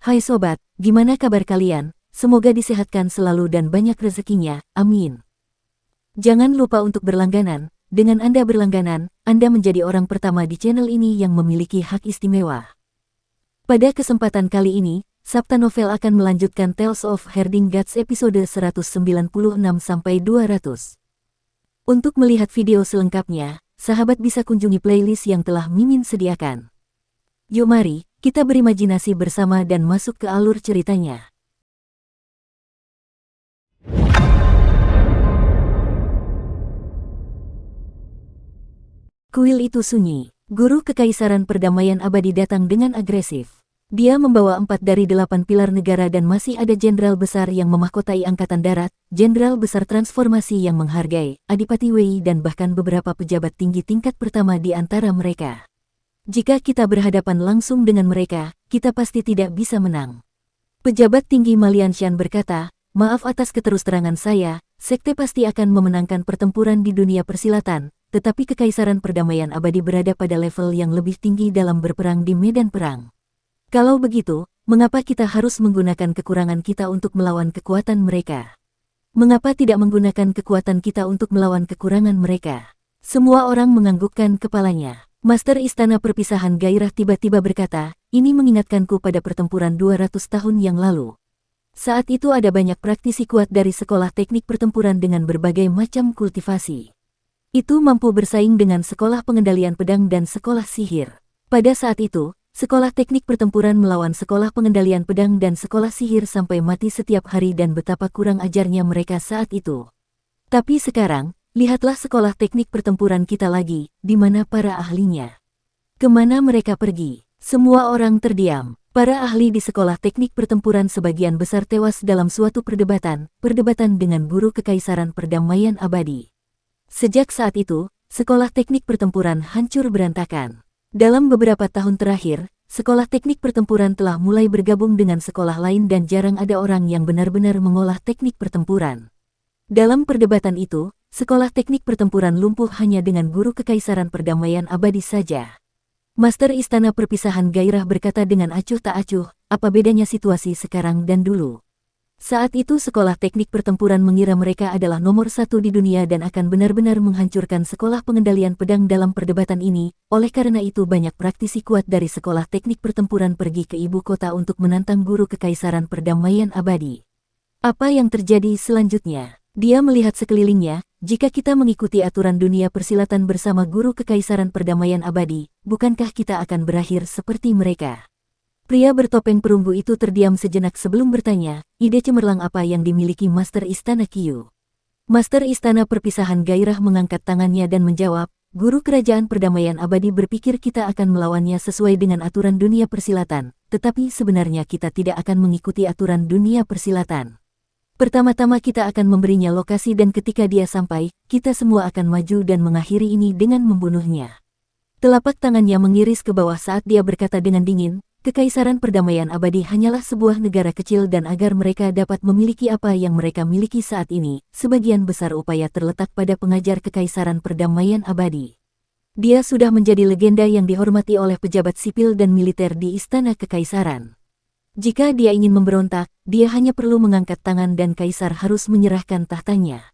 Hai sobat, gimana kabar kalian? Semoga disehatkan selalu dan banyak rezekinya, amin. Jangan lupa untuk berlangganan. Dengan Anda berlangganan, Anda menjadi orang pertama di channel ini yang memiliki hak istimewa. Pada kesempatan kali ini, Sabta Novel akan melanjutkan Tales of Herding Gods episode 196-200. Untuk melihat video selengkapnya, sahabat bisa kunjungi playlist yang telah Mimin sediakan. Yuk mari, kita berimajinasi bersama dan masuk ke alur ceritanya. Kuil itu sunyi. Guru Kekaisaran Perdamaian Abadi datang dengan agresif. Dia membawa 4 dari 8 pilar negara dan masih ada jenderal besar yang memahkotai Angkatan Darat, jenderal besar transformasi yang menghargai, Adipati Wei dan bahkan beberapa pejabat tinggi tingkat pertama di antara mereka. Jika kita berhadapan langsung dengan mereka, kita pasti tidak bisa menang. Pejabat tinggi Malianshan berkata, maaf atas keterus-terangan saya, sekte pasti akan memenangkan pertempuran di dunia persilatan, tetapi Kekaisaran Perdamaian Abadi berada pada level yang lebih tinggi dalam berperang di medan perang. Kalau begitu, mengapa kita harus menggunakan kekurangan kita untuk melawan kekuatan mereka? Mengapa tidak menggunakan kekuatan kita untuk melawan kekurangan mereka? Semua orang menganggukkan kepalanya. Master Istana Perpisahan Gairah tiba-tiba berkata, ini mengingatkanku pada pertempuran 200 tahun yang lalu. Saat itu ada banyak praktisi kuat dari sekolah teknik pertempuran dengan berbagai macam kultivasi. Itu mampu bersaing dengan sekolah pengendalian pedang dan sekolah sihir. Pada saat itu, sekolah teknik pertempuran melawan sekolah pengendalian pedang dan sekolah sihir sampai mati setiap hari dan betapa kurang ajarnya mereka saat itu. Tapi sekarang, lihatlah sekolah teknik pertempuran kita lagi, di mana para ahlinya? Kemana mereka pergi? Semua orang terdiam. Para ahli di sekolah teknik pertempuran sebagian besar tewas dalam suatu perdebatan dengan guru Kekaisaran Perdamaian Abadi. Sejak saat itu, sekolah teknik pertempuran hancur berantakan. Dalam beberapa tahun terakhir, sekolah teknik pertempuran telah mulai bergabung dengan sekolah lain dan jarang ada orang yang benar-benar mengolah teknik pertempuran. Dalam perdebatan itu, sekolah teknik pertempuran lumpuh hanya dengan guru Kekaisaran Perdamaian Abadi saja. Master Istana Perpisahan Gairah berkata dengan acuh tak acuh, apa bedanya situasi sekarang dan dulu? Saat itu sekolah teknik pertempuran mengira mereka adalah nomor 1 di dunia dan akan benar-benar menghancurkan sekolah pengendalian pedang dalam perdebatan ini, oleh karena itu banyak praktisi kuat dari sekolah teknik pertempuran pergi ke ibu kota untuk menantang guru Kekaisaran Perdamaian Abadi. Apa yang terjadi selanjutnya? Dia melihat sekelilingnya, jika kita mengikuti aturan dunia persilatan bersama guru Kekaisaran Perdamaian Abadi, bukankah kita akan berakhir seperti mereka? Pria bertopeng perunggu itu terdiam sejenak sebelum bertanya, ide cemerlang apa yang dimiliki Master Istana Qiu? Master Istana Perpisahan Gairah mengangkat tangannya dan menjawab, guru Kerajaan Perdamaian Abadi berpikir kita akan melawannya sesuai dengan aturan dunia persilatan, tetapi sebenarnya kita tidak akan mengikuti aturan dunia persilatan. Pertama-tama kita akan memberinya lokasi dan ketika dia sampai, kita semua akan maju dan mengakhiri ini dengan membunuhnya. Telapak tangannya mengiris ke bawah saat dia berkata dengan dingin, Kekaisaran Perdamaian Abadi hanyalah sebuah negara kecil dan agar mereka dapat memiliki apa yang mereka miliki saat ini, sebagian besar upaya terletak pada pengajar Kekaisaran Perdamaian Abadi. Dia sudah menjadi legenda yang dihormati oleh pejabat sipil dan militer di Istana Kekaisaran. Jika dia ingin memberontak, dia hanya perlu mengangkat tangan dan kaisar harus menyerahkan tahtanya.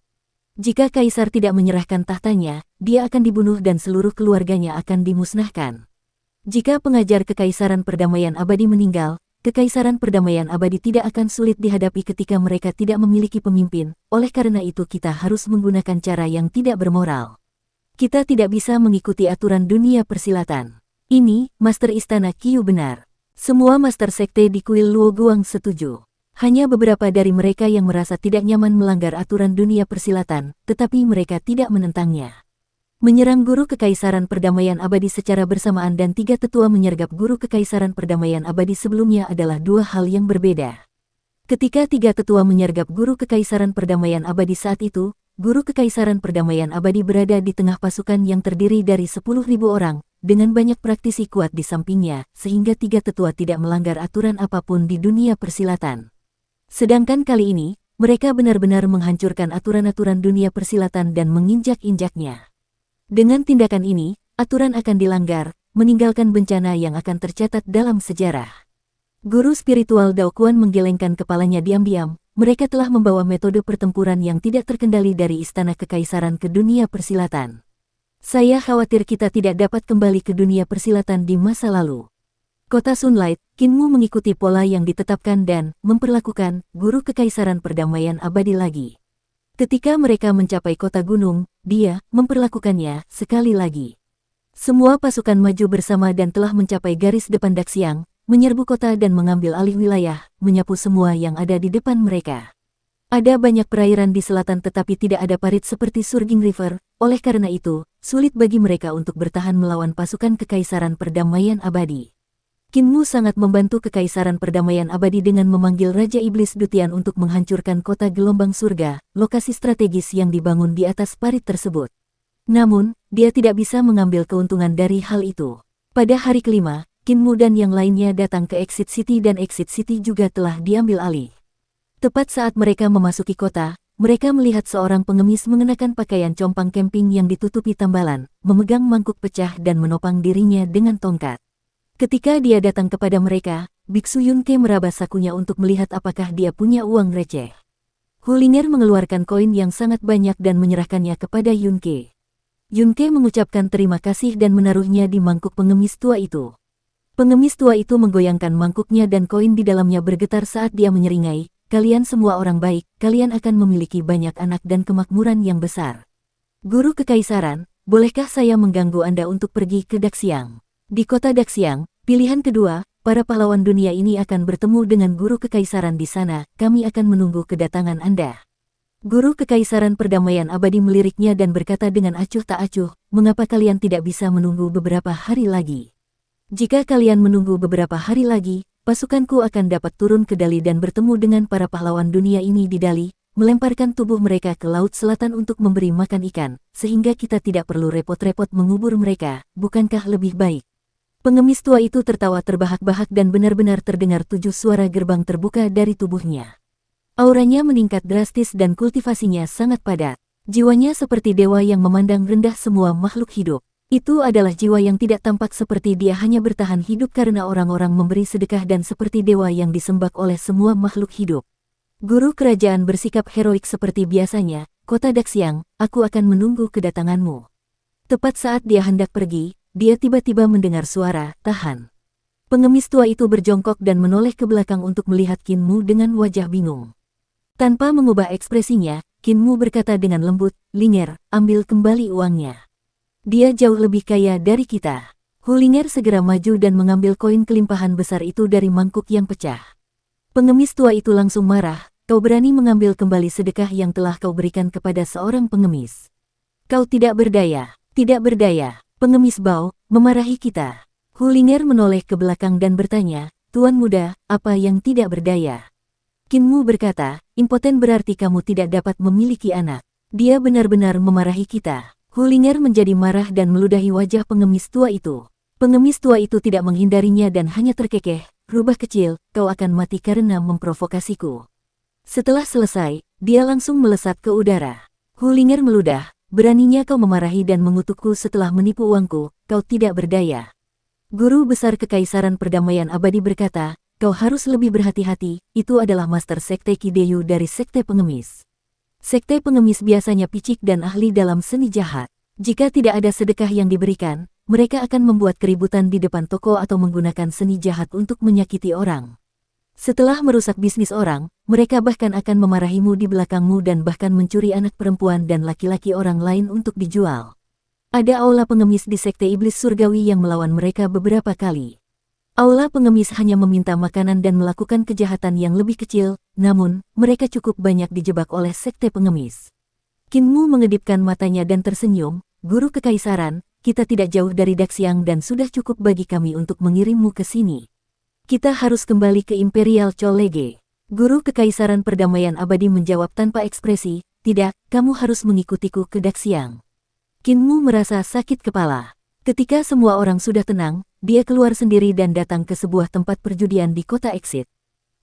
Jika kaisar tidak menyerahkan tahtanya, dia akan dibunuh dan seluruh keluarganya akan dimusnahkan. Jika pengajar Kekaisaran Perdamaian Abadi meninggal, Kekaisaran Perdamaian Abadi tidak akan sulit dihadapi ketika mereka tidak memiliki pemimpin, oleh karena itu kita harus menggunakan cara yang tidak bermoral. Kita tidak bisa mengikuti aturan dunia persilatan. Ini, Master Istana Qiu benar. Semua master sekte di kuil Luo Guang setuju. Hanya beberapa dari mereka yang merasa tidak nyaman melanggar aturan dunia persilatan, tetapi mereka tidak menentangnya. Menyerang guru Kekaisaran Perdamaian Abadi secara bersamaan dan 3 tetua menyergap guru Kekaisaran Perdamaian Abadi sebelumnya adalah 2 hal yang berbeda. Ketika 3 tetua menyergap guru Kekaisaran Perdamaian Abadi saat itu, guru Kekaisaran Perdamaian Abadi berada di tengah pasukan yang terdiri dari 10.000 orang, dengan banyak praktisi kuat di sampingnya, sehingga 3 tetua tidak melanggar aturan apapun di dunia persilatan. Sedangkan kali ini, mereka benar-benar menghancurkan aturan-aturan dunia persilatan dan menginjak-injaknya. Dengan tindakan ini, aturan akan dilanggar, meninggalkan bencana yang akan tercatat dalam sejarah. Guru spiritual Dao Quan menggelengkan kepalanya diam-diam. Mereka telah membawa metode pertempuran yang tidak terkendali dari istana kekaisaran ke dunia persilatan. Saya khawatir kita tidak dapat kembali ke dunia persilatan di masa lalu. Kota Sunlight, Kinmu mengikuti pola yang ditetapkan dan memperlakukan guru kekaisaran perdamaian abadi lagi. Ketika mereka mencapai kota gunung, dia memperlakukannya sekali lagi. Semua pasukan maju bersama dan telah mencapai garis depan Daxiang, menyerbu kota dan mengambil alih wilayah, menyapu semua yang ada di depan mereka. Ada banyak perairan di selatan tetapi tidak ada parit seperti Surging River, oleh karena itu, sulit bagi mereka untuk bertahan melawan pasukan kekaisaran perdamaian abadi. Kinmu sangat membantu kekaisaran perdamaian abadi dengan memanggil Raja Iblis Dutian untuk menghancurkan kota gelombang surga, lokasi strategis yang dibangun di atas parit tersebut. Namun, dia tidak bisa mengambil keuntungan dari hal itu. Pada hari kelima, Kinmu dan yang lainnya datang ke Exit City dan Exit City juga telah diambil alih. Tepat saat mereka memasuki kota, mereka melihat seorang pengemis mengenakan pakaian compang camping yang ditutupi tambalan, memegang mangkuk pecah dan menopang dirinya dengan tongkat. Ketika dia datang kepada mereka, Biksu Yunke meraba sakunya untuk melihat apakah dia punya uang receh. Hulinger mengeluarkan koin yang sangat banyak dan menyerahkannya kepada Yunke. Yunke mengucapkan terima kasih dan menaruhnya di mangkuk pengemis tua itu. Pengemis tua itu menggoyangkan mangkuknya dan koin di dalamnya bergetar saat dia menyeringai, "Kalian semua orang baik, kalian akan memiliki banyak anak dan kemakmuran yang besar. Guru kekaisaran, bolehkah saya mengganggu Anda untuk pergi ke Daxiang? Di kota Daxiang, pilihan kedua, para pahlawan dunia ini akan bertemu dengan guru kekaisaran di sana, kami akan menunggu kedatangan Anda." Guru kekaisaran perdamaian abadi meliriknya dan berkata dengan acuh tak acuh, "Mengapa kalian tidak bisa menunggu beberapa hari lagi? Jika kalian menunggu beberapa hari lagi, pasukanku akan dapat turun ke Dali dan bertemu dengan para pahlawan dunia ini di Dali, melemparkan tubuh mereka ke Laut Selatan untuk memberi makan ikan, sehingga kita tidak perlu repot-repot mengubur mereka, bukankah lebih baik?" Pengemis tua itu tertawa terbahak-bahak dan benar-benar terdengar 7 suara gerbang terbuka dari tubuhnya. Auranya meningkat drastis dan kultivasinya sangat padat. Jiwanya seperti dewa yang memandang rendah semua makhluk hidup. Itu adalah jiwa yang tidak tampak seperti dia hanya bertahan hidup karena orang-orang memberi sedekah dan seperti dewa yang disembah oleh semua makhluk hidup. Guru kerajaan bersikap heroik seperti biasanya, "Kota Daxiang, aku akan menunggu kedatanganmu." Tepat saat dia hendak pergi, dia tiba-tiba mendengar suara, "Tahan." Pengemis tua itu berjongkok dan menoleh ke belakang untuk melihat Kinmu dengan wajah bingung. Tanpa mengubah ekspresinya, Kinmu berkata dengan lembut, "Linger, ambil kembali uangnya. Dia jauh lebih kaya dari kita." Hulinger segera maju dan mengambil koin kelimpahan besar itu dari mangkuk yang pecah. Pengemis tua itu langsung marah, "Kau berani mengambil kembali sedekah yang telah kau berikan kepada seorang pengemis? Kau tidak berdaya, tidak berdaya." Pengemis Bao memarahi kita. Hulinger menoleh ke belakang dan bertanya, "Tuan muda, apa yang tidak berdaya?" Kinmu berkata, "Impoten berarti kamu tidak dapat memiliki anak." Dia benar-benar memarahi kita. Hulinger menjadi marah dan meludahi wajah pengemis tua itu. Pengemis tua itu tidak menghindarinya dan hanya terkekeh, "Rubah kecil, kau akan mati karena memprovokasiku." Setelah selesai, dia langsung melesat ke udara. Hulinger meludah, "Beraninya kau memarahi dan mengutukku setelah menipu uangku, kau tidak berdaya." Guru besar kekaisaran perdamaian abadi berkata, "Kau harus lebih berhati-hati, itu adalah Master Sekte Kideyu dari Sekte Pengemis. Sekte Pengemis biasanya picik dan ahli dalam seni jahat. Jika tidak ada sedekah yang diberikan, mereka akan membuat keributan di depan toko atau menggunakan seni jahat untuk menyakiti orang. Setelah merusak bisnis orang, mereka bahkan akan memarahimu di belakangmu dan bahkan mencuri anak perempuan dan laki-laki orang lain untuk dijual." Ada aula pengemis di Sekte Iblis Surgawi yang melawan mereka beberapa kali. Aula pengemis hanya meminta makanan dan melakukan kejahatan yang lebih kecil, namun, mereka cukup banyak dijebak oleh Sekte Pengemis. Kinmu mengedipkan matanya dan tersenyum, "Guru kekaisaran, kita tidak jauh dari Daxiang dan sudah cukup bagi kami untuk mengirimmu ke sini. Kita harus kembali ke Imperial Cholege." Guru kekaisaran perdamaian abadi menjawab tanpa ekspresi, "Tidak, kamu harus mengikutiku ke Daxiang." Kinmu merasa sakit kepala. Ketika semua orang sudah tenang, dia keluar sendiri dan datang ke sebuah tempat perjudian di kota Exit.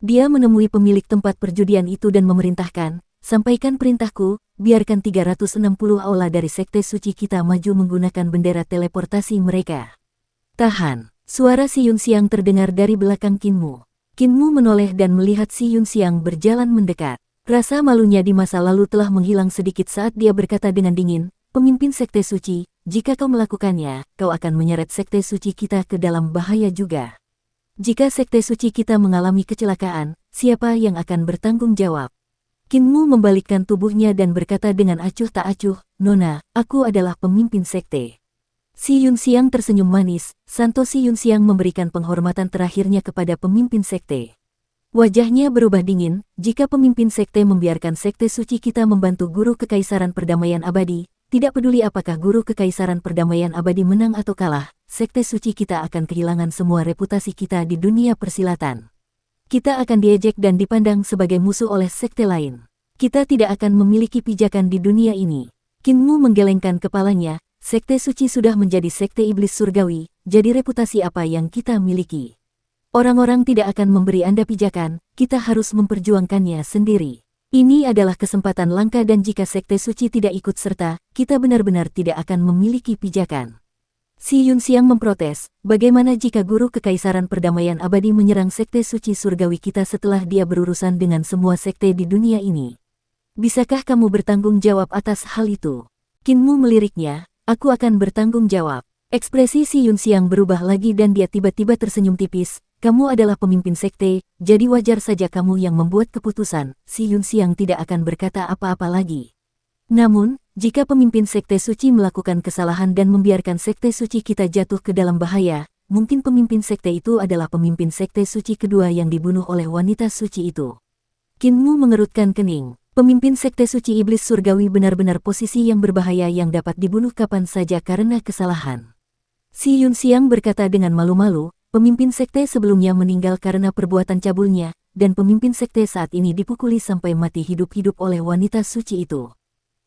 Dia menemui pemilik tempat perjudian itu dan memerintahkan, "Sampaikan perintahku, biarkan 360 aula dari Sekte Suci kita maju menggunakan bendera teleportasi mereka." "Tahan!" Suara si Yunxiang terdengar dari belakang Kinmu. Kinmu menoleh dan melihat Si Yunxiang berjalan mendekat. Rasa malunya di masa lalu telah menghilang sedikit saat dia berkata dengan dingin, "Pemimpin Sekte Suci, jika kau melakukannya, kau akan menyeret Sekte Suci kita ke dalam bahaya juga. Jika Sekte Suci kita mengalami kecelakaan, siapa yang akan bertanggung jawab?" Kinmu membalikkan tubuhnya dan berkata dengan acuh tak acuh, "Nona, aku adalah pemimpin sekte." Si Yunxiang tersenyum manis, Santo Si Yunxiang memberikan penghormatan terakhirnya kepada pemimpin sekte. Wajahnya berubah dingin, jika pemimpin sekte membiarkan Sekte Suci kita membantu Guru Kekaisaran Perdamaian Abadi, tidak peduli apakah Guru Kekaisaran Perdamaian Abadi menang atau kalah, Sekte Suci kita akan kehilangan semua reputasi kita di dunia persilatan. Kita akan diejek dan dipandang sebagai musuh oleh sekte lain. Kita tidak akan memiliki pijakan di dunia ini. Kinmu menggelengkan kepalanya, Sekte Suci sudah menjadi sekte iblis surgawi, jadi reputasi apa yang kita miliki? Orang-orang tidak akan memberi Anda pijakan, kita harus memperjuangkannya sendiri. Ini adalah kesempatan langka dan jika Sekte Suci tidak ikut serta, kita benar-benar tidak akan memiliki pijakan. Si Yunxiang memprotes, bagaimana jika Guru Kekaisaran Perdamaian Abadi menyerang Sekte Suci Surgawi kita setelah dia berurusan dengan semua sekte di dunia ini? Bisakah kamu bertanggung jawab atas hal itu? Kinmu meliriknya, aku akan bertanggung jawab. Ekspresi Si Yunxiang berubah lagi dan dia tiba-tiba tersenyum tipis, kamu adalah pemimpin sekte, jadi wajar saja kamu yang membuat keputusan. Si Yunxiang tidak akan berkata apa-apa lagi. Namun, jika pemimpin Sekte Suci melakukan kesalahan dan membiarkan Sekte Suci kita jatuh ke dalam bahaya, mungkin pemimpin sekte itu adalah pemimpin Sekte Suci kedua yang dibunuh oleh wanita suci itu. Kinmu mengerutkan kening. Pemimpin Sekte Suci Iblis Surgawi benar-benar posisi yang berbahaya yang dapat dibunuh kapan saja karena kesalahan. Si Yunxiang berkata dengan malu-malu, pemimpin sekte sebelumnya meninggal karena perbuatan cabulnya, dan pemimpin sekte saat ini dipukuli sampai mati hidup-hidup oleh wanita suci itu.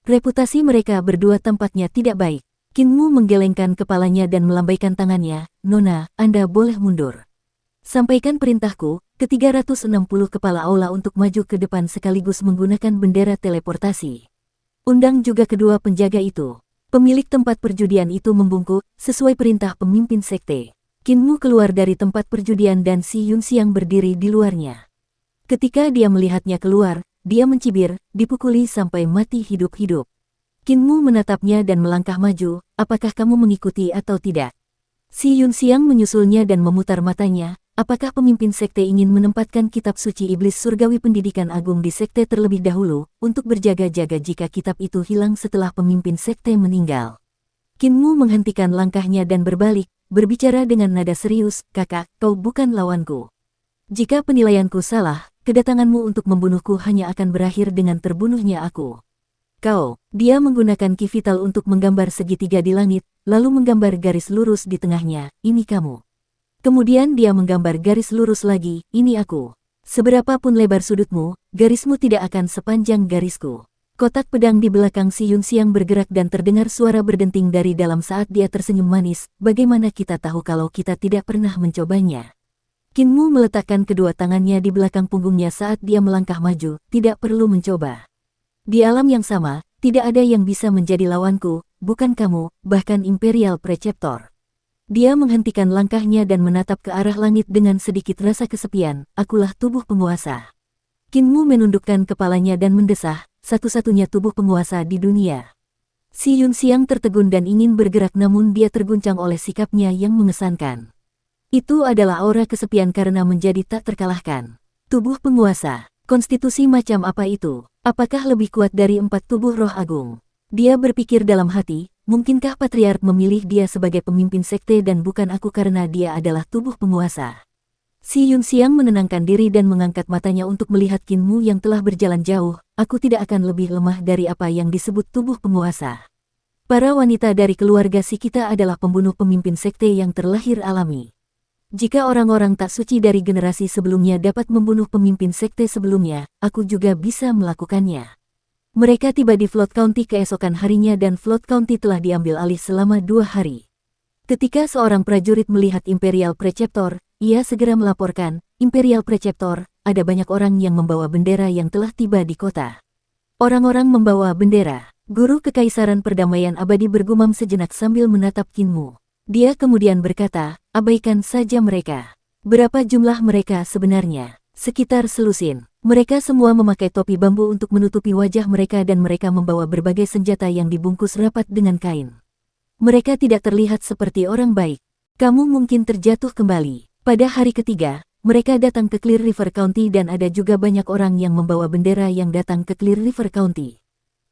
Reputasi mereka berdua tampaknya tidak baik. Kinmu menggelengkan kepalanya dan melambaikan tangannya, Nona, Anda boleh mundur. Sampaikan perintahku, ke-360 kepala aula untuk maju ke depan sekaligus menggunakan bendera teleportasi. Undang juga kedua penjaga itu. Pemilik tempat perjudian itu membungkuk, sesuai perintah pemimpin sekte. Kinmu keluar dari tempat perjudian dan Si Yunxiang berdiri di luarnya. Ketika dia melihatnya keluar, dia mencibir, dipukuli sampai mati hidup-hidup. Kinmu menatapnya dan melangkah maju, apakah kamu mengikuti atau tidak? Si Yunxiang menyusulnya dan memutar matanya, apakah pemimpin sekte ingin menempatkan kitab suci iblis surgawi pendidikan agung di sekte terlebih dahulu, untuk berjaga-jaga jika kitab itu hilang setelah pemimpin sekte meninggal? Kinmu menghentikan langkahnya dan berbalik, berbicara dengan nada serius, kakak, kau bukan lawanku. Jika penilaianku salah, kedatanganmu untuk membunuhku hanya akan berakhir dengan terbunuhnya aku. Dia menggunakan ki vital untuk menggambar segitiga di langit, lalu menggambar garis lurus di tengahnya, ini kamu. Kemudian dia menggambar garis lurus lagi, ini aku. Seberapapun lebar sudutmu, garismu tidak akan sepanjang garisku. Kotak pedang di belakang Si Yunxiang bergerak dan terdengar suara berdenting dari dalam saat dia tersenyum manis, bagaimana kita tahu kalau kita tidak pernah mencobanya? Kinmu meletakkan kedua tangannya di belakang punggungnya saat dia melangkah maju, tidak perlu mencoba. Di alam yang sama, tidak ada yang bisa menjadi lawanku, bukan kamu, bahkan Imperial Preceptor. Dia menghentikan langkahnya dan menatap ke arah langit dengan sedikit rasa kesepian, akulah tubuh penguasa. Kinmu menundukkan kepalanya dan mendesah, satu-satunya tubuh penguasa di dunia. Si Yunxiang tertegun dan ingin bergerak namun dia terguncang oleh sikapnya yang mengesankan. Itu adalah aura kesepian karena menjadi tak terkalahkan. Tubuh penguasa, konstitusi macam apa itu? Apakah lebih kuat dari 4 tubuh roh agung? Dia berpikir dalam hati, mungkinkah Patriark memilih dia sebagai pemimpin sekte dan bukan aku karena dia adalah tubuh penguasa? Si Yunxiang menenangkan diri dan mengangkat matanya untuk melihat Kinmu yang telah berjalan jauh, aku tidak akan lebih lemah dari apa yang disebut tubuh penguasa. Para wanita dari keluarga si kita adalah pembunuh pemimpin sekte yang terlahir alami. Jika orang-orang tak suci dari generasi sebelumnya dapat membunuh pemimpin sekte sebelumnya, aku juga bisa melakukannya. Mereka tiba di Float County keesokan harinya dan Float County telah diambil alih selama 2 hari. Ketika seorang prajurit melihat Imperial Preceptor, ia segera melaporkan, Imperial Preceptor, ada banyak orang yang membawa bendera yang telah tiba di kota. Orang-orang membawa bendera. Guru Kekaisaran Perdamaian Abadi bergumam sejenak sambil menatap Kinmu. Dia kemudian berkata, abaikan saja mereka. Berapa jumlah mereka sebenarnya? Sekitar selusin. Mereka semua memakai topi bambu untuk menutupi wajah mereka dan mereka membawa berbagai senjata yang dibungkus rapat dengan kain. Mereka tidak terlihat seperti orang baik. Kamu mungkin terjatuh kembali. Pada hari ketiga, mereka datang ke Clear River County dan ada juga banyak orang yang membawa bendera yang datang ke Clear River County.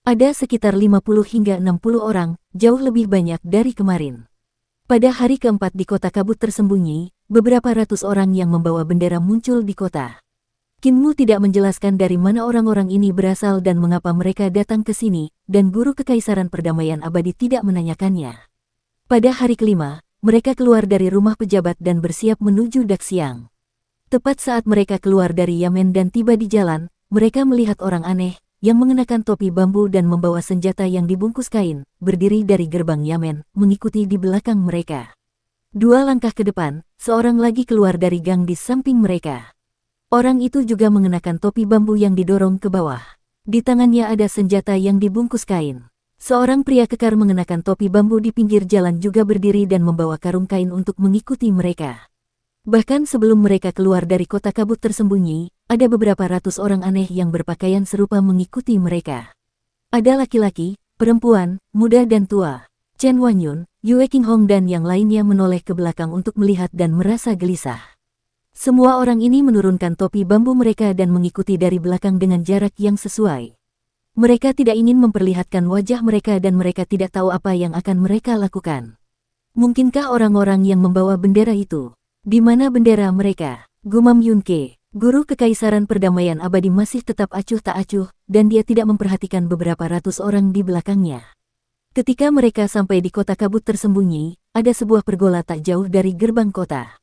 Ada sekitar 50 hingga 60 orang, jauh lebih banyak dari kemarin. Pada hari keempat di kota kabut tersembunyi, beberapa ratus orang yang membawa bendera muncul di kota. Kinmu tidak menjelaskan dari mana orang-orang ini berasal dan mengapa mereka datang ke sini, dan guru kekaisaran perdamaian abadi tidak menanyakannya. Pada hari kelima, mereka keluar dari rumah pejabat dan bersiap menuju Daxiang. Tepat saat mereka keluar dari Yamen dan tiba di jalan, mereka melihat orang aneh, yang mengenakan topi bambu dan membawa senjata yang dibungkus kain, berdiri dari gerbang Yamen, mengikuti di belakang mereka. 2 langkah ke depan, seorang lagi keluar dari gang di samping mereka. Orang itu juga mengenakan topi bambu yang didorong ke bawah. Di tangannya ada senjata yang dibungkus kain. Seorang pria kekar mengenakan topi bambu di pinggir jalan juga berdiri dan membawa karung kain untuk mengikuti mereka. Bahkan sebelum mereka keluar dari kota kabut tersembunyi, ada beberapa ratus orang aneh yang berpakaian serupa mengikuti mereka. Ada laki-laki, perempuan, muda dan tua. Chen Wanyun, Yue Qinghong dan yang lainnya menoleh ke belakang untuk melihat dan merasa gelisah. Semua orang ini menurunkan topi bambu mereka dan mengikuti dari belakang dengan jarak yang sesuai. Mereka tidak ingin memperlihatkan wajah mereka dan mereka tidak tahu apa yang akan mereka lakukan. Mungkinkah orang-orang yang membawa bendera itu? Di mana bendera mereka? Gumam Yunke, guru kekaisaran perdamaian abadi masih tetap acuh tak acuh, dan dia tidak memperhatikan beberapa ratus orang di belakangnya. Ketika mereka sampai di kota kabut tersembunyi, ada sebuah pergola tak jauh dari gerbang kota.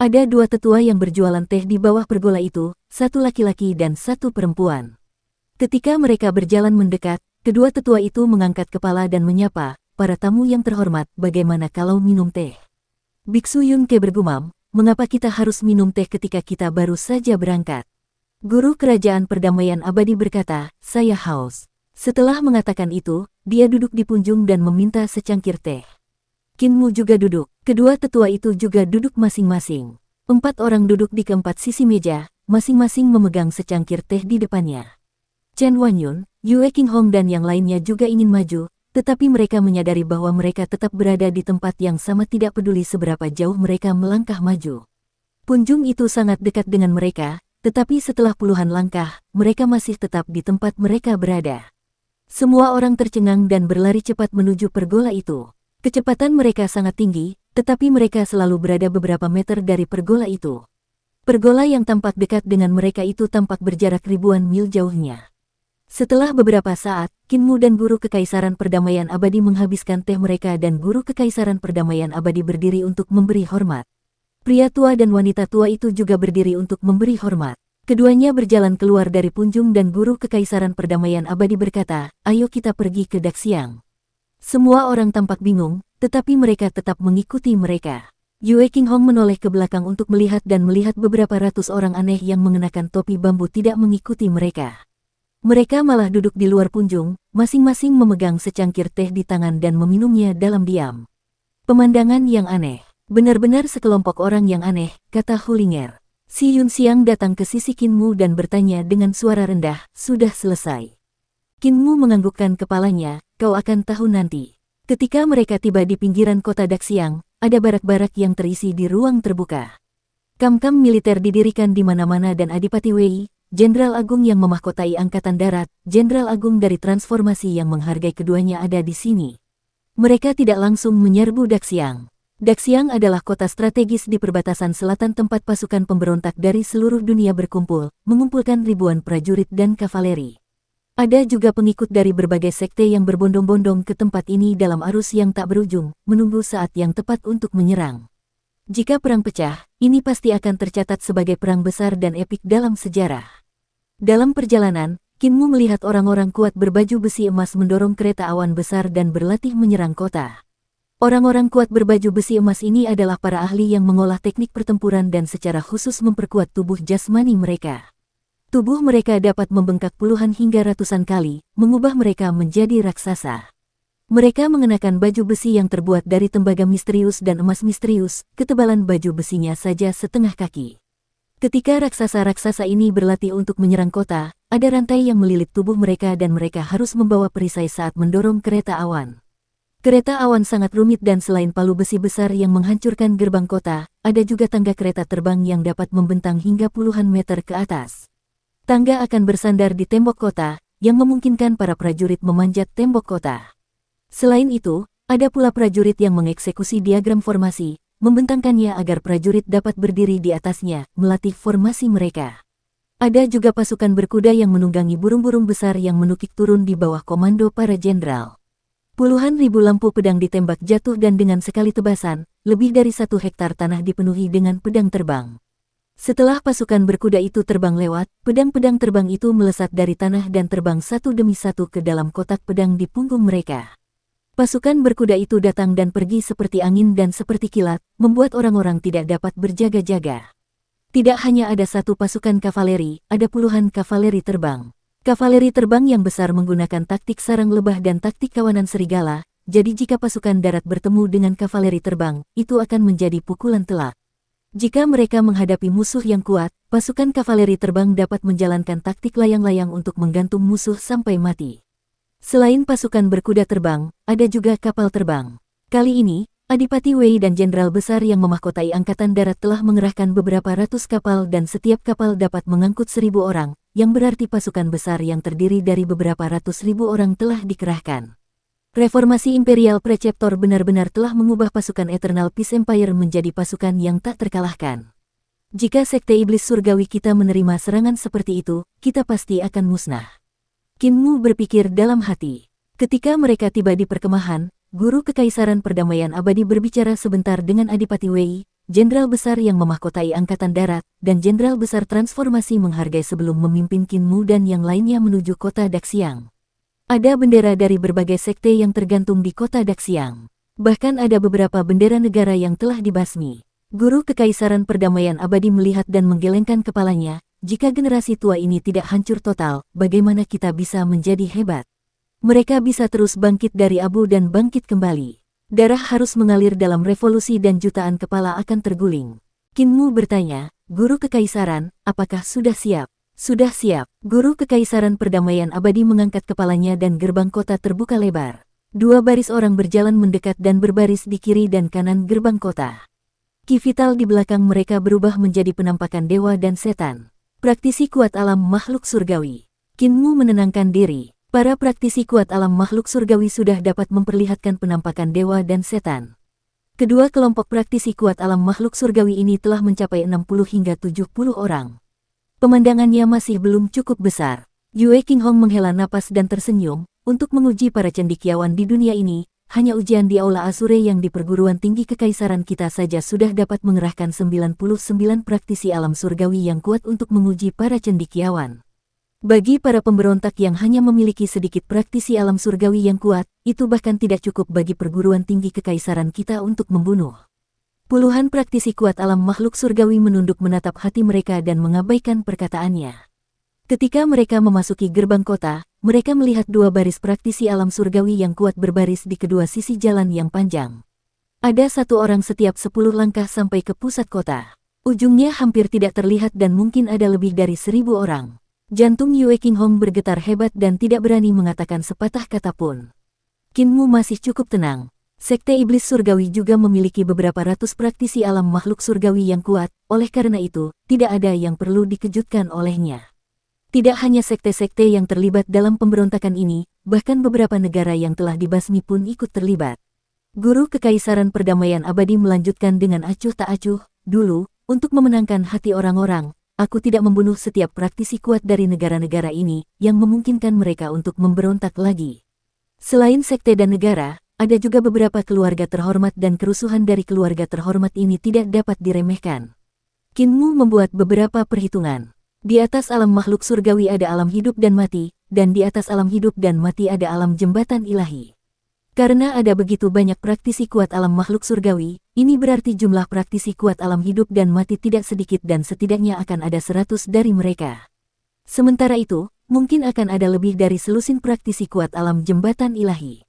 Ada 2 tetua yang berjualan teh di bawah pergola itu, 1 laki-laki dan 1 perempuan. Ketika mereka berjalan mendekat, kedua tetua itu mengangkat kepala dan menyapa, "Para tamu yang terhormat, bagaimana kalau minum teh?" Biksu Yunke bergumam, "Mengapa kita harus minum teh ketika kita baru saja berangkat?" Guru kerajaan perdamaian abadi berkata, "Saya haus." Setelah mengatakan itu, dia duduk di punjung dan meminta secangkir teh. Kinmu juga duduk. Kedua tetua itu juga duduk masing-masing. 4 orang duduk di keempat sisi meja, masing-masing memegang secangkir teh di depannya. Chen Wanyun, Yue Qinghong dan yang lainnya juga ingin maju, tetapi mereka menyadari bahwa mereka tetap berada di tempat yang sama tidak peduli seberapa jauh mereka melangkah maju. Punjung itu sangat dekat dengan mereka, tetapi setelah puluhan langkah, mereka masih tetap di tempat mereka berada. Semua orang tercengang dan berlari cepat menuju pergola itu. Kecepatan mereka sangat tinggi, tetapi mereka selalu berada beberapa meter dari pergola itu. Pergola yang tampak dekat dengan mereka itu tampak berjarak ribuan mil jauhnya. Setelah beberapa saat, Kinmu dan guru kekaisaran perdamaian abadi menghabiskan teh mereka dan guru kekaisaran perdamaian abadi berdiri untuk memberi hormat. Pria tua dan wanita tua itu juga berdiri untuk memberi hormat. Keduanya berjalan keluar dari punjung dan guru kekaisaran perdamaian abadi berkata, "Ayo kita pergi ke Daxiang." Semua orang tampak bingung, tetapi mereka tetap mengikuti mereka. Yue Qinghong menoleh ke belakang untuk melihat dan melihat beberapa ratus orang aneh yang mengenakan topi bambu tidak mengikuti mereka. Mereka malah duduk di luar punjung, masing-masing memegang secangkir teh di tangan dan meminumnya dalam diam. Pemandangan yang aneh. Benar-benar sekelompok orang yang aneh, kata Hulinger. Si Yun Xiang datang ke sisi Kinmu dan bertanya dengan suara rendah, "Sudah selesai?" Kinmu menganggukkan kepalanya, "Kau akan tahu nanti." Ketika mereka tiba di pinggiran kota Daxiang, ada barak-barak yang terisi di ruang terbuka. Kam-kam militer didirikan di mana-mana dan Adipati Wei, Jenderal Agung yang memahkotai Angkatan Darat, Jenderal Agung dari Transformasi yang menghargai keduanya ada di sini. Mereka tidak langsung menyerbu Daxiang. Daxiang adalah kota strategis di perbatasan selatan tempat pasukan pemberontak dari seluruh dunia berkumpul, mengumpulkan ribuan prajurit dan kavaleri. Ada juga pengikut dari berbagai sekte yang berbondong-bondong ke tempat ini dalam arus yang tak berujung, menunggu saat yang tepat untuk menyerang. Jika perang pecah, ini pasti akan tercatat sebagai perang besar dan epik dalam sejarah. Dalam perjalanan, Kinmu melihat orang-orang kuat berbaju besi emas mendorong kereta awan besar dan berlatih menyerang kota. Orang-orang kuat berbaju besi emas ini adalah para ahli yang mengolah teknik pertempuran dan secara khusus memperkuat tubuh jasmani mereka. Tubuh mereka dapat membengkak puluhan hingga ratusan kali, mengubah mereka menjadi raksasa. Mereka mengenakan baju besi yang terbuat dari tembaga misterius dan emas misterius, ketebalan baju besinya saja setengah kaki. Ketika raksasa-raksasa ini berlatih untuk menyerang kota, ada rantai yang melilit tubuh mereka dan mereka harus membawa perisai saat mendorong kereta awan. Kereta awan sangat rumit dan selain palu besi besar yang menghancurkan gerbang kota, ada juga tangga kereta terbang yang dapat membentang hingga puluhan meter ke atas. Tangga akan bersandar di tembok kota, yang memungkinkan para prajurit memanjat tembok kota. Selain itu, ada pula prajurit yang mengeksekusi diagram formasi, membentangkannya agar prajurit dapat berdiri di atasnya, melatih formasi mereka. Ada juga pasukan berkuda yang menunggangi burung-burung besar yang menukik turun di bawah komando para jenderal. Puluhan ribu lampu pedang ditembak jatuh dan dengan sekali tebasan, lebih dari 1 hektar tanah dipenuhi dengan pedang terbang. Setelah pasukan berkuda itu terbang lewat, pedang-pedang terbang itu melesat dari tanah dan terbang satu demi satu ke dalam kotak pedang di punggung mereka. Pasukan berkuda itu datang dan pergi seperti angin dan seperti kilat, membuat orang-orang tidak dapat berjaga-jaga. Tidak hanya ada satu pasukan kavaleri, ada puluhan kavaleri terbang. Kavaleri terbang yang besar menggunakan taktik sarang lebah dan taktik kawanan serigala, jadi jika pasukan darat bertemu dengan kavaleri terbang, itu akan menjadi pukulan telak. Jika mereka menghadapi musuh yang kuat, pasukan kavaleri terbang dapat menjalankan taktik layang-layang untuk menggantung musuh sampai mati. Selain pasukan berkuda terbang, ada juga kapal terbang. Kali ini, Adipati Wei dan jenderal besar yang memahkotai angkatan darat telah mengerahkan beberapa ratus kapal dan setiap kapal dapat mengangkut 1.000 orang, yang berarti pasukan besar yang terdiri dari beberapa ratus ribu orang telah dikerahkan. Reformasi Imperial Preceptor benar-benar telah mengubah pasukan Eternal Peace Empire menjadi pasukan yang tak terkalahkan. Jika Sekte Iblis Surgawi kita menerima serangan seperti itu, kita pasti akan musnah. Qin Mu berpikir dalam hati. Ketika mereka tiba di perkemahan, Guru Kekaisaran Perdamaian Abadi berbicara sebentar dengan Adipati Wei, jenderal besar yang memahkotai angkatan darat, dan jenderal besar transformasi menghargai sebelum memimpin Qin Mu dan yang lainnya menuju kota Daxiang. Ada bendera dari berbagai sekte yang tergantung di kota Daxiang. Bahkan ada beberapa bendera negara yang telah dibasmi. Guru Kekaisaran Perdamaian Abadi melihat dan menggelengkan kepalanya. Jika generasi tua ini tidak hancur total, bagaimana kita bisa menjadi hebat? Mereka bisa terus bangkit dari abu dan bangkit kembali. Darah harus mengalir dalam revolusi dan jutaan kepala akan terguling. Qin Mu bertanya, Guru Kekaisaran, apakah sudah siap? Sudah siap. Guru Kekaisaran Perdamaian Abadi mengangkat kepalanya dan gerbang kota terbuka lebar. 2 baris orang berjalan mendekat dan berbaris di kiri dan kanan gerbang kota. Ki vital di belakang mereka berubah menjadi penampakan dewa dan setan. Praktisi kuat alam makhluk surgawi. Qin Mu menenangkan diri. Para praktisi kuat alam makhluk surgawi sudah dapat memperlihatkan penampakan dewa dan setan. Kedua kelompok praktisi kuat alam makhluk surgawi ini telah mencapai 60 hingga 70 orang. Pemandangannya masih belum cukup besar. Yue Qinghong menghela napas dan tersenyum. Untuk menguji para cendekiawan di dunia ini, hanya ujian di Aula Azure yang di perguruan tinggi kekaisaran kita saja sudah dapat mengerahkan 99 praktisi alam surgawi yang kuat untuk menguji para cendekiawan. Bagi para pemberontak yang hanya memiliki sedikit praktisi alam surgawi yang kuat, itu bahkan tidak cukup bagi perguruan tinggi kekaisaran kita untuk membunuh. Puluhan praktisi kuat alam makhluk surgawi menunduk menatap hati mereka dan mengabaikan perkataannya. Ketika mereka memasuki gerbang kota, mereka melihat 2 baris praktisi alam surgawi yang kuat berbaris di kedua sisi jalan yang panjang. Ada 1 orang setiap 10 langkah sampai ke pusat kota. Ujungnya hampir tidak terlihat dan mungkin ada lebih dari 1.000 orang. Jantung Yue Qinghong bergetar hebat dan tidak berani mengatakan sepatah kata pun. Qin Mu masih cukup tenang. Sekte Iblis Surgawi juga memiliki beberapa ratus praktisi alam makhluk surgawi yang kuat, oleh karena itu, tidak ada yang perlu dikejutkan olehnya. Tidak hanya sekte-sekte yang terlibat dalam pemberontakan ini, bahkan beberapa negara yang telah dibasmi pun ikut terlibat. Guru Kekaisaran Perdamaian Abadi melanjutkan dengan acuh tak acuh, dulu, untuk memenangkan hati orang-orang, aku tidak membunuh setiap praktisi kuat dari negara-negara ini, yang memungkinkan mereka untuk memberontak lagi. Selain sekte dan negara, ada juga beberapa keluarga terhormat dan kerusuhan dari keluarga terhormat ini tidak dapat diremehkan. Qin Mu membuat beberapa perhitungan. Di atas alam makhluk surgawi ada alam hidup dan mati, dan di atas alam hidup dan mati ada alam jembatan ilahi. Karena ada begitu banyak praktisi kuat alam makhluk surgawi, ini berarti jumlah praktisi kuat alam hidup dan mati tidak sedikit dan setidaknya akan ada 100 dari mereka. Sementara itu, mungkin akan ada lebih dari selusin praktisi kuat alam jembatan ilahi.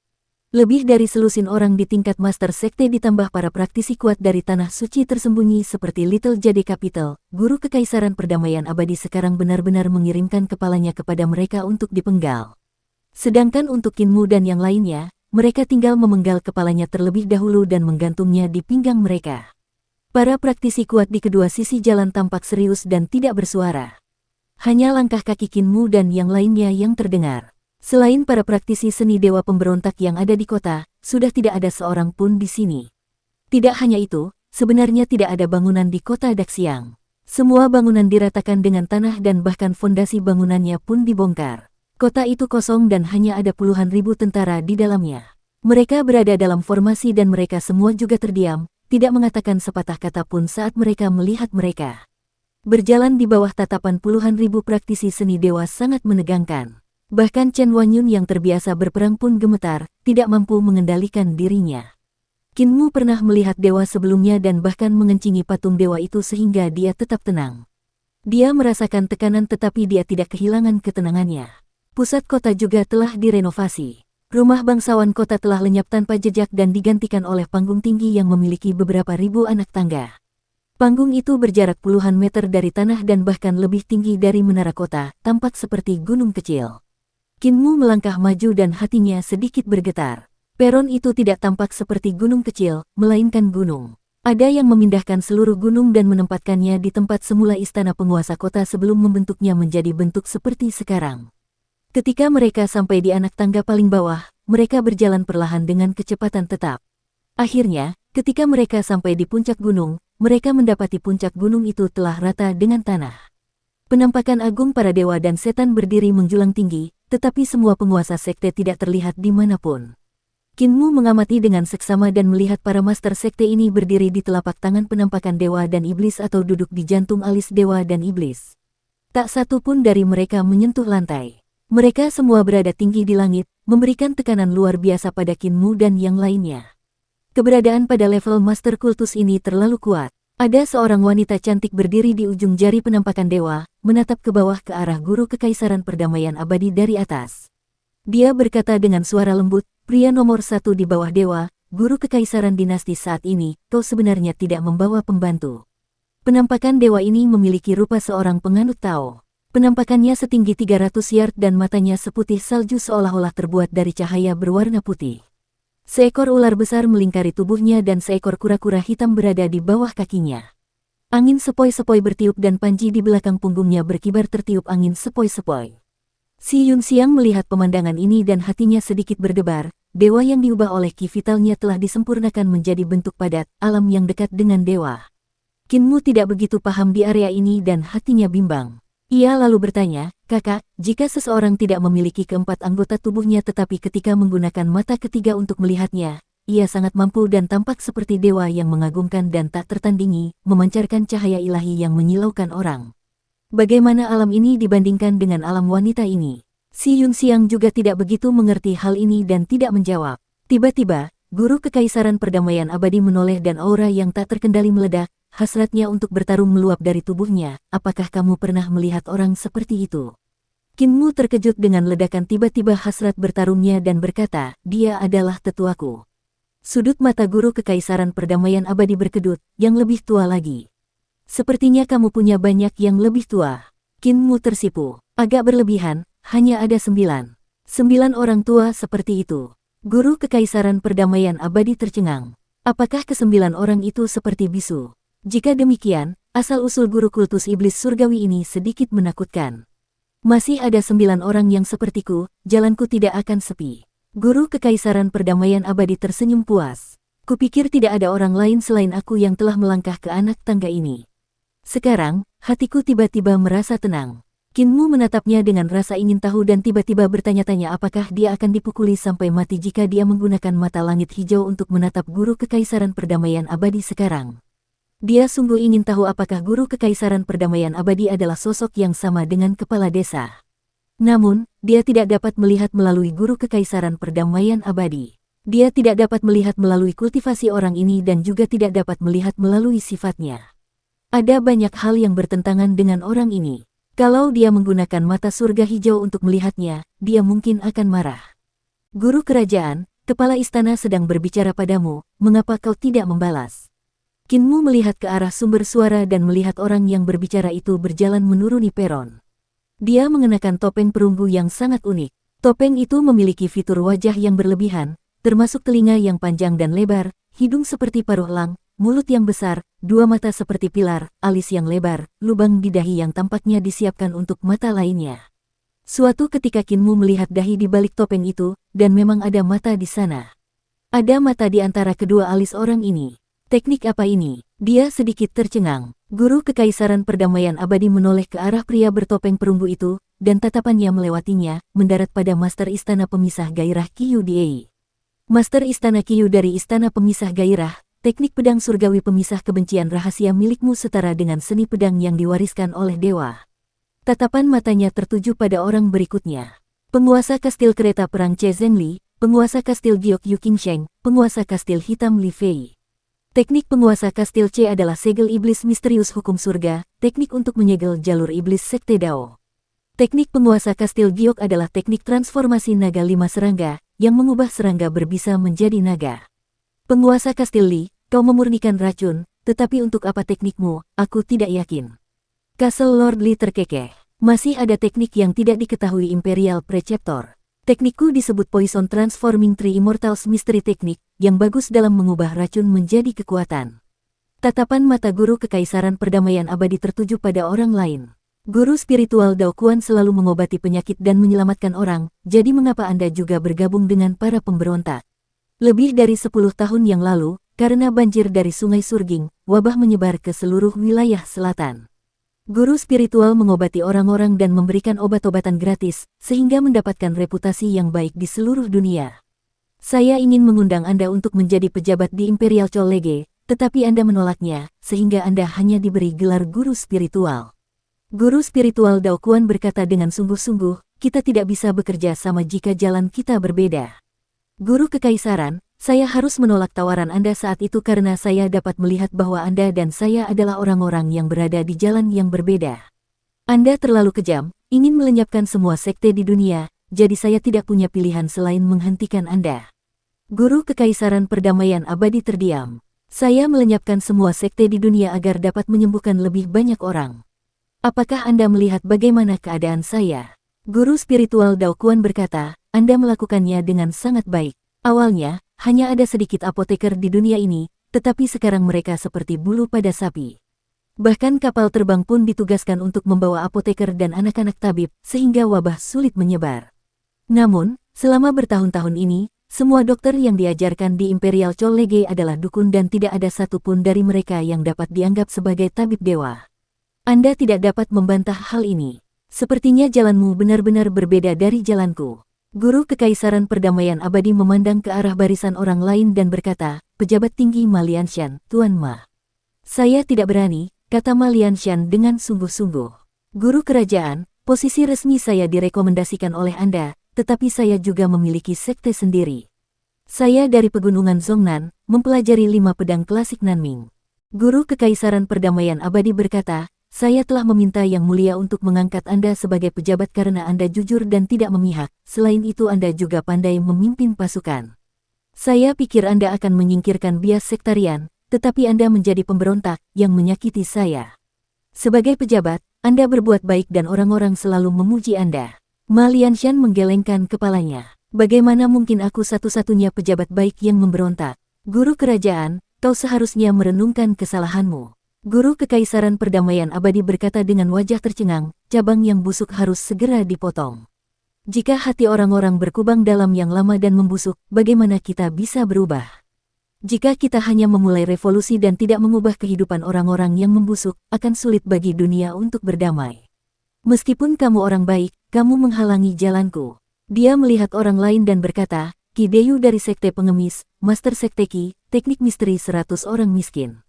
Lebih dari selusin orang di tingkat Master Sekte ditambah para praktisi kuat dari Tanah Suci tersembunyi seperti Little Jade Capital, Guru Kekaisaran Perdamaian Abadi sekarang benar-benar mengirimkan kepalanya kepada mereka untuk dipenggal. Sedangkan untuk Kinmu dan yang lainnya, mereka tinggal memenggal kepalanya terlebih dahulu dan menggantungnya di pinggang mereka. Para praktisi kuat di kedua sisi jalan tampak serius dan tidak bersuara. Hanya langkah kaki Kinmu dan yang lainnya yang terdengar. Selain para praktisi seni dewa pemberontak yang ada di kota, sudah tidak ada seorang pun di sini. Tidak hanya itu, sebenarnya tidak ada bangunan di kota Daxiang. Semua bangunan diratakan dengan tanah dan bahkan fondasi bangunannya pun dibongkar. Kota itu kosong dan hanya ada puluhan ribu tentara di dalamnya. Mereka berada dalam formasi dan mereka semua juga terdiam, tidak mengatakan sepatah kata pun saat mereka melihat mereka. Berjalan di bawah tatapan puluhan ribu praktisi seni dewa sangat menegangkan. Bahkan Chen Wanyun yang terbiasa berperang pun gemetar, tidak mampu mengendalikan dirinya. Kinmu pernah melihat dewa sebelumnya dan bahkan mengencingi patung dewa itu sehingga dia tetap tenang. Dia merasakan tekanan tetapi dia tidak kehilangan ketenangannya. Pusat kota juga telah direnovasi. Rumah bangsawan kota telah lenyap tanpa jejak dan digantikan oleh panggung tinggi yang memiliki beberapa ribu anak tangga. Panggung itu berjarak puluhan meter dari tanah dan bahkan lebih tinggi dari menara kota, tampak seperti gunung kecil. Kinmu melangkah maju dan hatinya sedikit bergetar. Peron itu tidak tampak seperti gunung kecil, melainkan gunung. Ada yang memindahkan seluruh gunung dan menempatkannya di tempat semula istana penguasa kota sebelum membentuknya menjadi bentuk seperti sekarang. Ketika mereka sampai di anak tangga paling bawah, mereka berjalan perlahan dengan kecepatan tetap. Akhirnya, ketika mereka sampai di puncak gunung, mereka mendapati puncak gunung itu telah rata dengan tanah. Penampakan agung para dewa dan setan berdiri menjulang tinggi, tetapi semua penguasa sekte tidak terlihat dimanapun. Kinmu mengamati dengan seksama dan melihat para master sekte ini berdiri di telapak tangan penampakan dewa dan iblis atau duduk di jantung alis dewa dan iblis. Tak satu pun dari mereka menyentuh lantai. Mereka semua berada tinggi di langit, memberikan tekanan luar biasa pada Kinmu dan yang lainnya. Keberadaan pada level master kultus ini terlalu kuat. Ada seorang wanita cantik berdiri di ujung jari penampakan dewa, menatap ke bawah ke arah Guru Kekaisaran Perdamaian Abadi dari atas. Dia berkata dengan suara lembut, "Pria nomor satu di bawah dewa, Guru Kekaisaran Dinasti saat ini, kau sebenarnya tidak membawa pembantu." Penampakan dewa ini memiliki rupa seorang penganut Tao. Penampakannya setinggi 300 yard dan matanya seputih salju seolah-olah terbuat dari cahaya berwarna putih. Seekor ular besar melingkari tubuhnya dan seekor kura-kura hitam berada di bawah kakinya. Angin sepoi-sepoi bertiup dan panji di belakang punggungnya berkibar tertiup angin sepoi-sepoi. Si Yun Xiang melihat pemandangan ini dan hatinya sedikit berdebar. Dewa yang diubah oleh ki vitalnya telah disempurnakan menjadi bentuk padat, alam yang dekat dengan dewa. Kinmu tidak begitu paham di area ini dan hatinya bimbang. Ia lalu bertanya, "Kakak, jika seseorang tidak memiliki keempat anggota tubuhnya tetapi ketika menggunakan mata ketiga untuk melihatnya, ia sangat mampu dan tampak seperti dewa yang mengagumkan dan tak tertandingi, memancarkan cahaya ilahi yang menyilaukan orang. Bagaimana alam ini dibandingkan dengan alam wanita ini?" Si Yun Xiang juga tidak begitu mengerti hal ini dan tidak menjawab. Tiba-tiba, Guru Kekaisaran Perdamaian Abadi menoleh dan aura yang tak terkendali meledak. Hasratnya untuk bertarung meluap dari tubuhnya. "Apakah kamu pernah melihat orang seperti itu?" Kinmu terkejut dengan ledakan tiba-tiba hasrat bertarungnya dan berkata, "Dia adalah tetuaku." Sudut mata Guru Kekaisaran Perdamaian Abadi berkedut, "Yang lebih tua lagi. Sepertinya kamu punya banyak yang lebih tua." Kinmu tersipu. Agak berlebihan, hanya ada 9 orang tua seperti itu. Guru Kekaisaran Perdamaian Abadi tercengang. Apakah ke-9 orang itu seperti bisu? Jika demikian, asal-usul guru kultus iblis surgawi ini sedikit menakutkan. Masih ada 9 orang yang sepertiku, jalanku tidak akan sepi. Guru Kekaisaran Perdamaian Abadi tersenyum puas. Kupikir tidak ada orang lain selain aku yang telah melangkah ke anak tangga ini. Sekarang, hatiku tiba-tiba merasa tenang. Kinmu menatapnya dengan rasa ingin tahu dan tiba-tiba bertanya-tanya apakah dia akan dipukuli sampai mati jika dia menggunakan mata langit hijau untuk menatap Guru Kekaisaran Perdamaian Abadi sekarang. Dia sungguh ingin tahu apakah Guru Kekaisaran Perdamaian Abadi adalah sosok yang sama dengan kepala desa. Namun, dia tidak dapat melihat melalui Guru Kekaisaran Perdamaian Abadi. Dia tidak dapat melihat melalui kultivasi orang ini dan juga tidak dapat melihat melalui sifatnya. Ada banyak hal yang bertentangan dengan orang ini. Kalau dia menggunakan mata surga hijau untuk melihatnya, dia mungkin akan marah. Guru kerajaan, kepala istana sedang berbicara padamu, mengapa kau tidak membalas? Qin Mu melihat ke arah sumber suara dan melihat orang yang berbicara itu berjalan menuruni peron. Dia mengenakan topeng perunggu yang sangat unik. Topeng itu memiliki fitur wajah yang berlebihan, termasuk telinga yang panjang dan lebar, hidung seperti paruh elang, mulut yang besar, dua mata seperti pilar, alis yang lebar, lubang di dahi yang tampaknya disiapkan untuk mata lainnya. Suatu ketika Qin Mu melihat dahi di balik topeng itu, dan memang ada mata di sana. Ada mata di antara kedua alis orang ini. Teknik apa ini? Dia sedikit tercengang. Guru Kekaisaran Perdamaian Abadi menoleh ke arah pria bertopeng perunggu itu, dan tatapannya melewatinya, mendarat pada Master Istana Pemisah Gairah Qiyu Diei. Master Istana Qiyu dari Istana Pemisah Gairah, teknik pedang surgawi pemisah kebencian rahasia milikmu setara dengan seni pedang yang diwariskan oleh dewa. Tatapan matanya tertuju pada orang berikutnya. Penguasa kastil kereta perang Che Zhengli, penguasa kastil Giok Yu Qingsheng, penguasa kastil hitam Li Fei. Teknik penguasa kastil C adalah segel iblis misterius hukum surga, teknik untuk menyegel jalur iblis sekte Dao. Teknik penguasa kastil Giok adalah teknik transformasi naga 5 serangga, yang mengubah serangga berbisa menjadi naga. Penguasa kastil Li, kau memurnikan racun, tetapi untuk apa teknikmu, aku tidak yakin. Castle Lord Li terkekeh. Masih ada teknik yang tidak diketahui Imperial Preceptor. Teknikku disebut Poison Transforming Tree Immortals Mystery Teknik, yang bagus dalam mengubah racun menjadi kekuatan. Tatapan mata Guru Kekaisaran Perdamaian Abadi tertuju pada orang lain. Guru spiritual Dao Kuan selalu mengobati penyakit dan menyelamatkan orang, jadi mengapa Anda juga bergabung dengan para pemberontak? Lebih dari 10 tahun yang lalu, karena banjir dari Sungai Surging, wabah menyebar ke seluruh wilayah selatan. Guru spiritual mengobati orang-orang dan memberikan obat-obatan gratis, sehingga mendapatkan reputasi yang baik di seluruh dunia. Saya ingin mengundang Anda untuk menjadi pejabat di Imperial College, tetapi Anda menolaknya, sehingga Anda hanya diberi gelar guru spiritual. Guru spiritual Dao Kuan berkata dengan sungguh-sungguh, kita tidak bisa bekerja sama jika jalan kita berbeda. Guru Kekaisaran, saya harus menolak tawaran Anda saat itu karena saya dapat melihat bahwa Anda dan saya adalah orang-orang yang berada di jalan yang berbeda. Anda terlalu kejam, ingin melenyapkan semua sekte di dunia, jadi saya tidak punya pilihan selain menghentikan Anda. Guru Kekaisaran Perdamaian Abadi terdiam. Saya melenyapkan semua sekte di dunia agar dapat menyembuhkan lebih banyak orang. Apakah Anda melihat bagaimana keadaan saya? Guru spiritual Dao Kuan berkata, Anda melakukannya dengan sangat baik. Awalnya, hanya ada sedikit apoteker di dunia ini, tetapi sekarang mereka seperti bulu pada sapi. Bahkan kapal terbang pun ditugaskan untuk membawa apoteker dan anak-anak tabib, sehingga wabah sulit menyebar. Namun, selama bertahun-tahun ini, semua dokter yang diajarkan di Imperial College adalah dukun dan tidak ada satupun dari mereka yang dapat dianggap sebagai tabib dewa. Anda tidak dapat membantah hal ini. Sepertinya jalanmu benar-benar berbeda dari jalanku. Guru Kekaisaran Perdamaian Abadi memandang ke arah barisan orang lain dan berkata, pejabat tinggi Ma Lianshan, Tuan Ma. Saya tidak berani, kata Ma Lianshan dengan sungguh-sungguh. Guru kerajaan, posisi resmi saya direkomendasikan oleh Anda, tetapi saya juga memiliki sekte sendiri. Saya dari Pegunungan Zhongnan, mempelajari 5 pedang klasik Nanming. Guru Kekaisaran Perdamaian Abadi berkata, saya telah meminta Yang Mulia untuk mengangkat Anda sebagai pejabat karena Anda jujur dan tidak memihak, selain itu Anda juga pandai memimpin pasukan. Saya pikir Anda akan menyingkirkan bias sektarian, tetapi Anda menjadi pemberontak yang menyakiti saya. Sebagai pejabat, Anda berbuat baik dan orang-orang selalu memuji Anda. Ma Lianshan menggelengkan kepalanya. Bagaimana mungkin aku satu-satunya pejabat baik yang memberontak? Guru kerajaan, kau seharusnya merenungkan kesalahanmu. Guru Kekaisaran Perdamaian Abadi berkata dengan wajah tercengang, cabang yang busuk harus segera dipotong. Jika hati orang-orang berkubang dalam yang lama dan membusuk, bagaimana kita bisa berubah? Jika kita hanya memulai revolusi dan tidak mengubah kehidupan orang-orang yang membusuk, akan sulit bagi dunia untuk berdamai. Meskipun kamu orang baik, kamu menghalangi jalanku. Dia melihat orang lain dan berkata, Ki Deyu dari Sekte Pengemis, Master Sekte Ki, Teknik Misteri 100 Orang Miskin.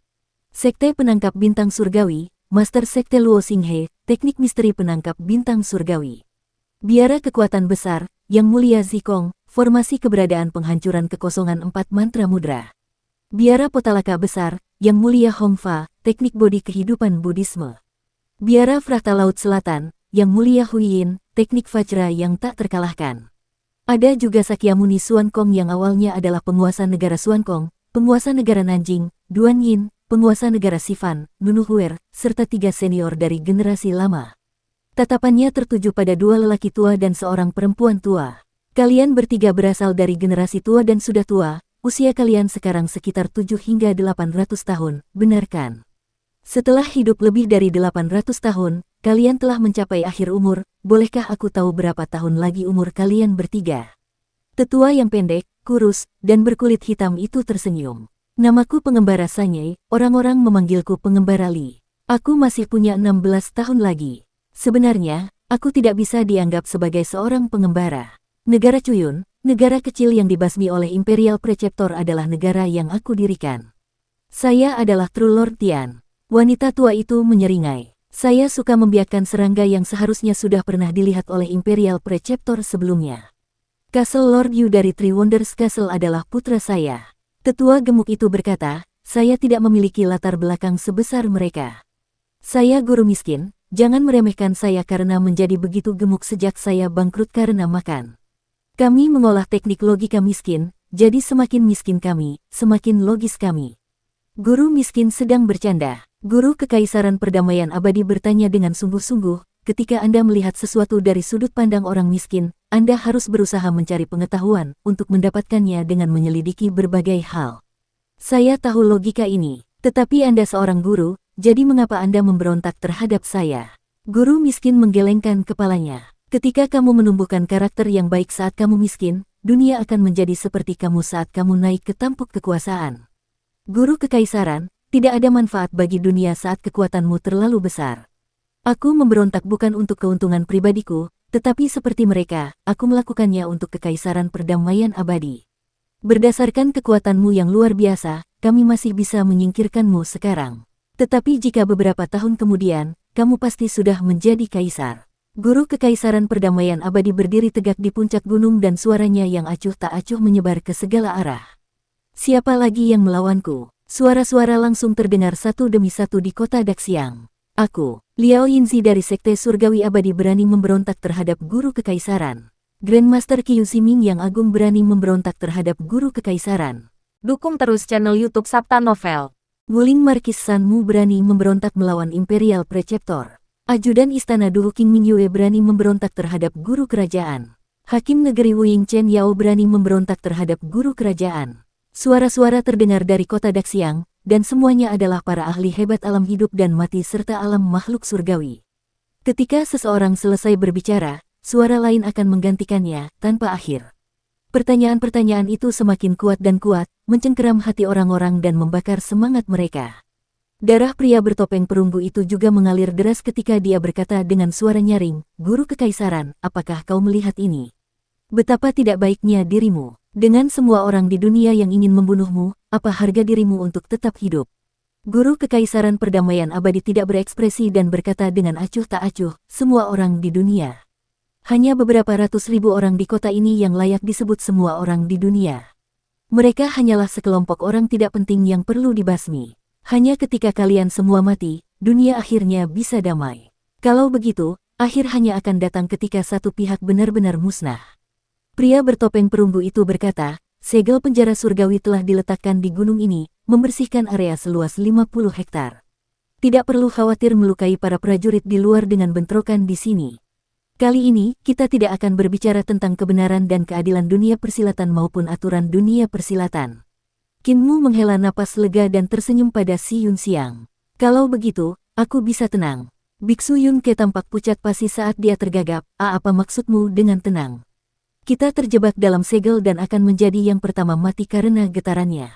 Sekte Penangkap Bintang Surgawi, Master Sekte Luo Xinghe, Teknik Misteri Penangkap Bintang Surgawi. Biara Kekuatan Besar, Yang Mulia Zikong, Formasi Keberadaan Penghancuran Kekosongan 4 Mantra Mudra. Biara Potalaka Besar, Yang Mulia Hongfa, Teknik Bodi Kehidupan Buddhisme. Biara Fraktal Laut Selatan, Yang Mulia Huiyin, Teknik Vajra yang tak terkalahkan. Ada juga Sakyamuni Xuankong yang awalnya adalah penguasa negara Xuankong, penguasa negara Nanjing, Duan Yin, penguasa negara Sifan, Nunu Huer, serta 3 senior dari generasi lama. Tatapannya tertuju pada 2 lelaki tua dan seorang perempuan tua. Kalian bertiga berasal dari generasi tua dan sudah tua, usia kalian sekarang sekitar 7 hingga 800 tahun, benar kan? Setelah hidup lebih dari 800 tahun, kalian telah mencapai akhir umur, bolehkah aku tahu berapa tahun lagi umur kalian bertiga? Tetua yang pendek, kurus, dan berkulit hitam itu tersenyum. Namaku pengembara Sanyei, orang-orang memanggilku pengembara Li. Aku masih punya 16 tahun lagi. Sebenarnya, aku tidak bisa dianggap sebagai seorang pengembara. Negara Cuyun, negara kecil yang dibasmi oleh Imperial Preceptor adalah negara yang aku dirikan. Saya adalah True Lord Tian. Wanita tua itu menyeringai. Saya suka membiarkan serangga yang seharusnya sudah pernah dilihat oleh Imperial Preceptor sebelumnya. Castle Lord Yu dari Three Wonders Castle adalah putra saya. Tetua gemuk itu berkata, saya tidak memiliki latar belakang sebesar mereka. Saya guru miskin, jangan meremehkan saya karena menjadi begitu gemuk sejak saya bangkrut karena makan. Kami mengolah teknik logika miskin, jadi semakin miskin kami, semakin logis kami. Guru miskin sedang bercanda. Guru Kekaisaran Perdamaian Abadi bertanya dengan sungguh-sungguh, ketika Anda melihat sesuatu dari sudut pandang orang miskin, Anda harus berusaha mencari pengetahuan untuk mendapatkannya dengan menyelidiki berbagai hal. Saya tahu logika ini, tetapi Anda seorang guru, jadi mengapa Anda memberontak terhadap saya? Guru miskin menggelengkan kepalanya. Ketika kamu menumbuhkan karakter yang baik saat kamu miskin, dunia akan menjadi seperti kamu saat kamu naik ke tampuk kekuasaan. Guru Kekaisaran, tidak ada manfaat bagi dunia saat kekuatanmu terlalu besar. Aku memberontak bukan untuk keuntungan pribadiku, tetapi seperti mereka, aku melakukannya untuk Kekaisaran Perdamaian Abadi. Berdasarkan kekuatanmu yang luar biasa, kami masih bisa menyingkirkanmu sekarang. Tetapi jika beberapa tahun kemudian, kamu pasti sudah menjadi kaisar. Guru Kekaisaran Perdamaian Abadi berdiri tegak di puncak gunung dan suaranya yang acuh tak acuh menyebar ke segala arah. Siapa lagi yang melawanku? Suara-suara langsung terdengar satu demi satu di kota Daxiang. Aku, Liao Yinzi dari Sekte Surgawi Abadi berani memberontak terhadap Guru Kekaisaran. Grandmaster Qiu Ximing yang agung berani memberontak terhadap Guru Kekaisaran. Dukung terus channel YouTube Sabta Novel. Wuling Marquis Sanmu berani memberontak melawan Imperial Preceptor. Ajudan Istana Duhu King Mingyue berani memberontak terhadap Guru Kerajaan. Hakim Negeri Wuying Chen Yao berani memberontak terhadap Guru Kerajaan. Suara-suara terdengar dari kota Daxiang, dan semuanya adalah para ahli hebat alam hidup dan mati serta alam makhluk surgawi. Ketika seseorang selesai berbicara, suara lain akan menggantikannya, tanpa akhir. Pertanyaan-pertanyaan itu semakin kuat dan kuat, mencengkeram hati orang-orang dan membakar semangat mereka. Darah pria bertopeng perunggu itu juga mengalir deras ketika dia berkata dengan suara nyaring, Guru Kekaisaran, apakah kau melihat ini? Betapa tidak baiknya dirimu. Dengan semua orang di dunia yang ingin membunuhmu, apa harga dirimu untuk tetap hidup? Guru Kekaisaran Perdamaian Abadi tidak berekspresi dan berkata dengan acuh tak acuh, semua orang di dunia. Hanya beberapa ratus ribu orang di kota ini yang layak disebut semua orang di dunia. Mereka hanyalah sekelompok orang tidak penting yang perlu dibasmi. Hanya ketika kalian semua mati, dunia akhirnya bisa damai. Kalau begitu, akhir hanya akan datang ketika satu pihak benar-benar musnah. Pria bertopeng perunggu itu berkata, segel penjara surgawi telah diletakkan di gunung ini, membersihkan area seluas 50 hektar. Tidak perlu khawatir melukai para prajurit di luar dengan bentrokan di sini. Kali ini, kita tidak akan berbicara tentang kebenaran dan keadilan dunia persilatan maupun aturan dunia persilatan. Kinmu menghela napas lega dan tersenyum pada si Yun Xiang. Kalau begitu, aku bisa tenang. Biksu Yun Ke tampak pucat pasi saat dia tergagap, apa maksudmu dengan tenang? Kita terjebak dalam segel dan akan menjadi yang pertama mati karena getarannya.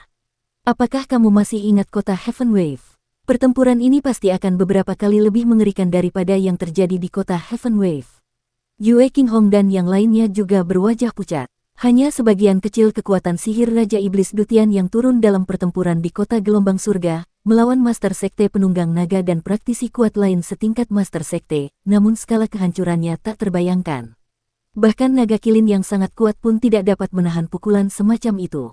Apakah kamu masih ingat kota Heaven Wave? Pertempuran ini pasti akan beberapa kali lebih mengerikan daripada yang terjadi di kota Heaven Wave. Yue King Hong dan yang lainnya juga berwajah pucat. Hanya sebagian kecil kekuatan sihir Raja Iblis Dutian yang turun dalam pertempuran di kota Gelombang Surga, melawan Master Sekte Penunggang Naga dan praktisi kuat lain setingkat Master Sekte, namun skala kehancurannya tak terbayangkan. Bahkan naga kilin yang sangat kuat pun tidak dapat menahan pukulan semacam itu.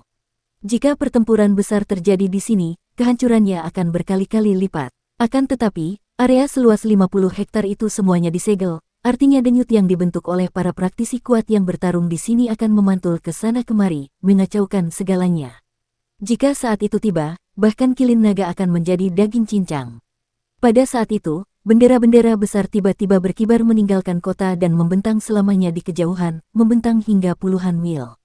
Jika pertempuran besar terjadi di sini, kehancurannya akan berkali-kali lipat. Akan tetapi, area seluas 50 hektar itu semuanya disegel, Artinya denyut yang dibentuk oleh para praktisi kuat yang bertarung di sini akan memantul ke sana kemari, mengacaukan segalanya. Jika saat itu tiba, bahkan kilin naga akan menjadi daging cincang. Pada saat itu, bendera-bendera besar tiba-tiba berkibar meninggalkan kota dan membentang selamanya di kejauhan, membentang hingga puluhan mil.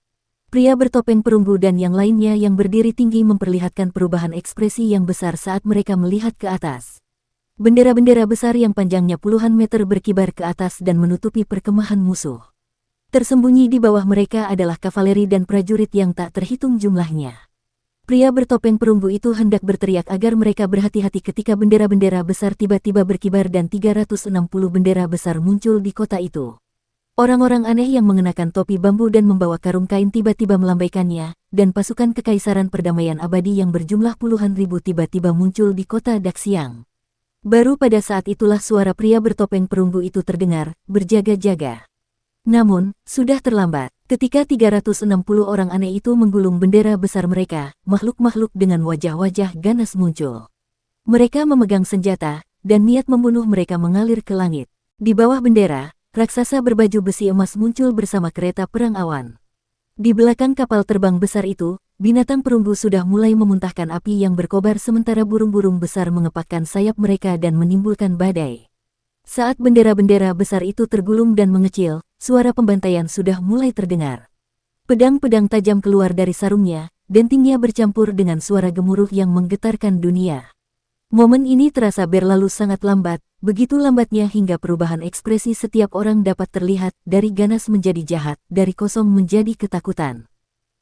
Pria bertopeng perunggu dan yang lainnya yang berdiri tinggi memperlihatkan perubahan ekspresi yang besar saat mereka melihat ke atas. Bendera-bendera besar yang panjangnya puluhan meter berkibar ke atas dan menutupi perkemahan musuh. Tersembunyi di bawah mereka adalah kavaleri dan prajurit yang tak terhitung jumlahnya. Pria bertopeng perunggu itu hendak berteriak agar mereka berhati-hati ketika bendera-bendera besar tiba-tiba berkibar dan 360 bendera besar muncul di kota itu. Orang-orang aneh yang mengenakan topi bambu dan membawa karung kain tiba-tiba melambaikannya, dan pasukan Kekaisaran Perdamaian Abadi yang berjumlah puluhan ribu tiba-tiba muncul di kota Daxiang. Baru pada saat itulah suara pria bertopeng perunggu itu terdengar, berjaga-jaga. Namun, sudah terlambat. Ketika 360 orang aneh itu menggulung bendera besar mereka, makhluk-makhluk dengan wajah-wajah ganas muncul. Mereka memegang senjata, dan niat membunuh mereka mengalir ke langit. Di bawah bendera, raksasa berbaju besi emas muncul bersama kereta perang awan. Di belakang kapal terbang besar itu, binatang perunggu sudah mulai memuntahkan api yang berkobar sementara burung-burung besar mengepakkan sayap mereka dan menimbulkan badai. Saat bendera-bendera besar itu tergulung dan mengecil, suara pembantaian sudah mulai terdengar. Pedang-pedang tajam keluar dari sarungnya, dentingnya bercampur dengan suara gemuruh yang menggetarkan dunia. Momen ini terasa berlalu sangat lambat, begitu lambatnya hingga perubahan ekspresi setiap orang dapat terlihat, dari ganas menjadi jahat, dari kosong menjadi ketakutan.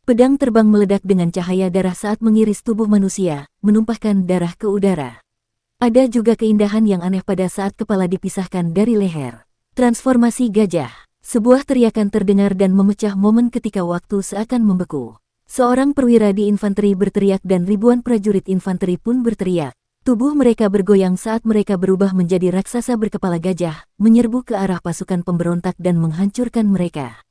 Pedang terbang meledak dengan cahaya darah saat mengiris tubuh manusia, menumpahkan darah ke udara. Ada juga keindahan yang aneh pada saat kepala dipisahkan dari leher. Transformasi gajah. Sebuah teriakan terdengar dan memecah momen ketika waktu seakan membeku. Seorang perwira di infanteri berteriak dan ribuan prajurit infanteri pun berteriak. Tubuh mereka bergoyang saat mereka berubah menjadi raksasa berkepala gajah, menyerbu ke arah pasukan pemberontak dan menghancurkan mereka.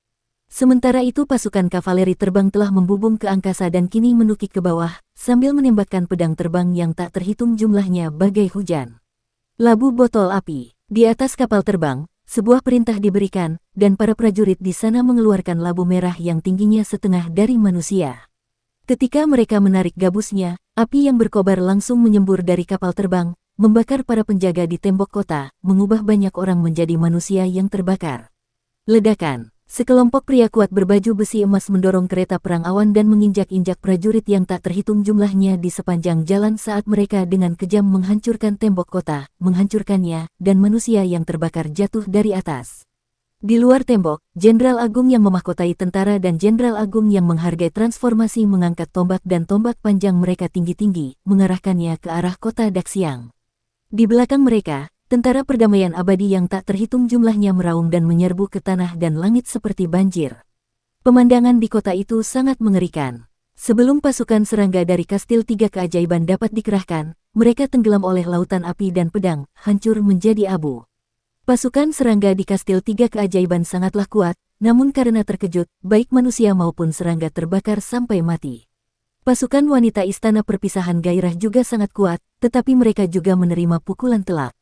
Sementara itu pasukan kavaleri terbang telah membubung ke angkasa dan kini menukik ke bawah, sambil menembakkan pedang terbang yang tak terhitung jumlahnya bagai hujan. Labu botol api. Di atas kapal terbang, sebuah perintah diberikan, dan para prajurit di sana mengeluarkan labu merah yang tingginya setengah dari manusia. Ketika mereka menarik gabusnya, api yang berkobar langsung menyembur dari kapal terbang, membakar para penjaga di tembok kota, mengubah banyak orang menjadi manusia yang terbakar. Ledakan. Sekelompok pria kuat berbaju besi emas mendorong kereta perang awan dan menginjak-injak prajurit yang tak terhitung jumlahnya di sepanjang jalan saat mereka dengan kejam menghancurkan tembok kota, menghancurkannya, dan manusia yang terbakar jatuh dari atas. Di luar tembok, Jenderal Agung yang memahkotai tentara dan Jenderal Agung yang menghargai transformasi mengangkat tombak dan tombak panjang mereka tinggi-tinggi, mengarahkannya ke arah kota Daxiang. Di belakang mereka, tentara perdamaian abadi yang tak terhitung jumlahnya meraung dan menyerbu ke tanah dan langit seperti banjir. Pemandangan di kota itu sangat mengerikan. Sebelum pasukan serangga dari Kastil Tiga Keajaiban dapat dikerahkan, mereka tenggelam oleh lautan api dan pedang, hancur menjadi abu. Pasukan serangga di Kastil Tiga Keajaiban sangatlah kuat, namun karena terkejut, baik manusia maupun serangga terbakar sampai mati. Pasukan wanita Istana Perpisahan Gairah juga sangat kuat, tetapi mereka juga menerima pukulan telak.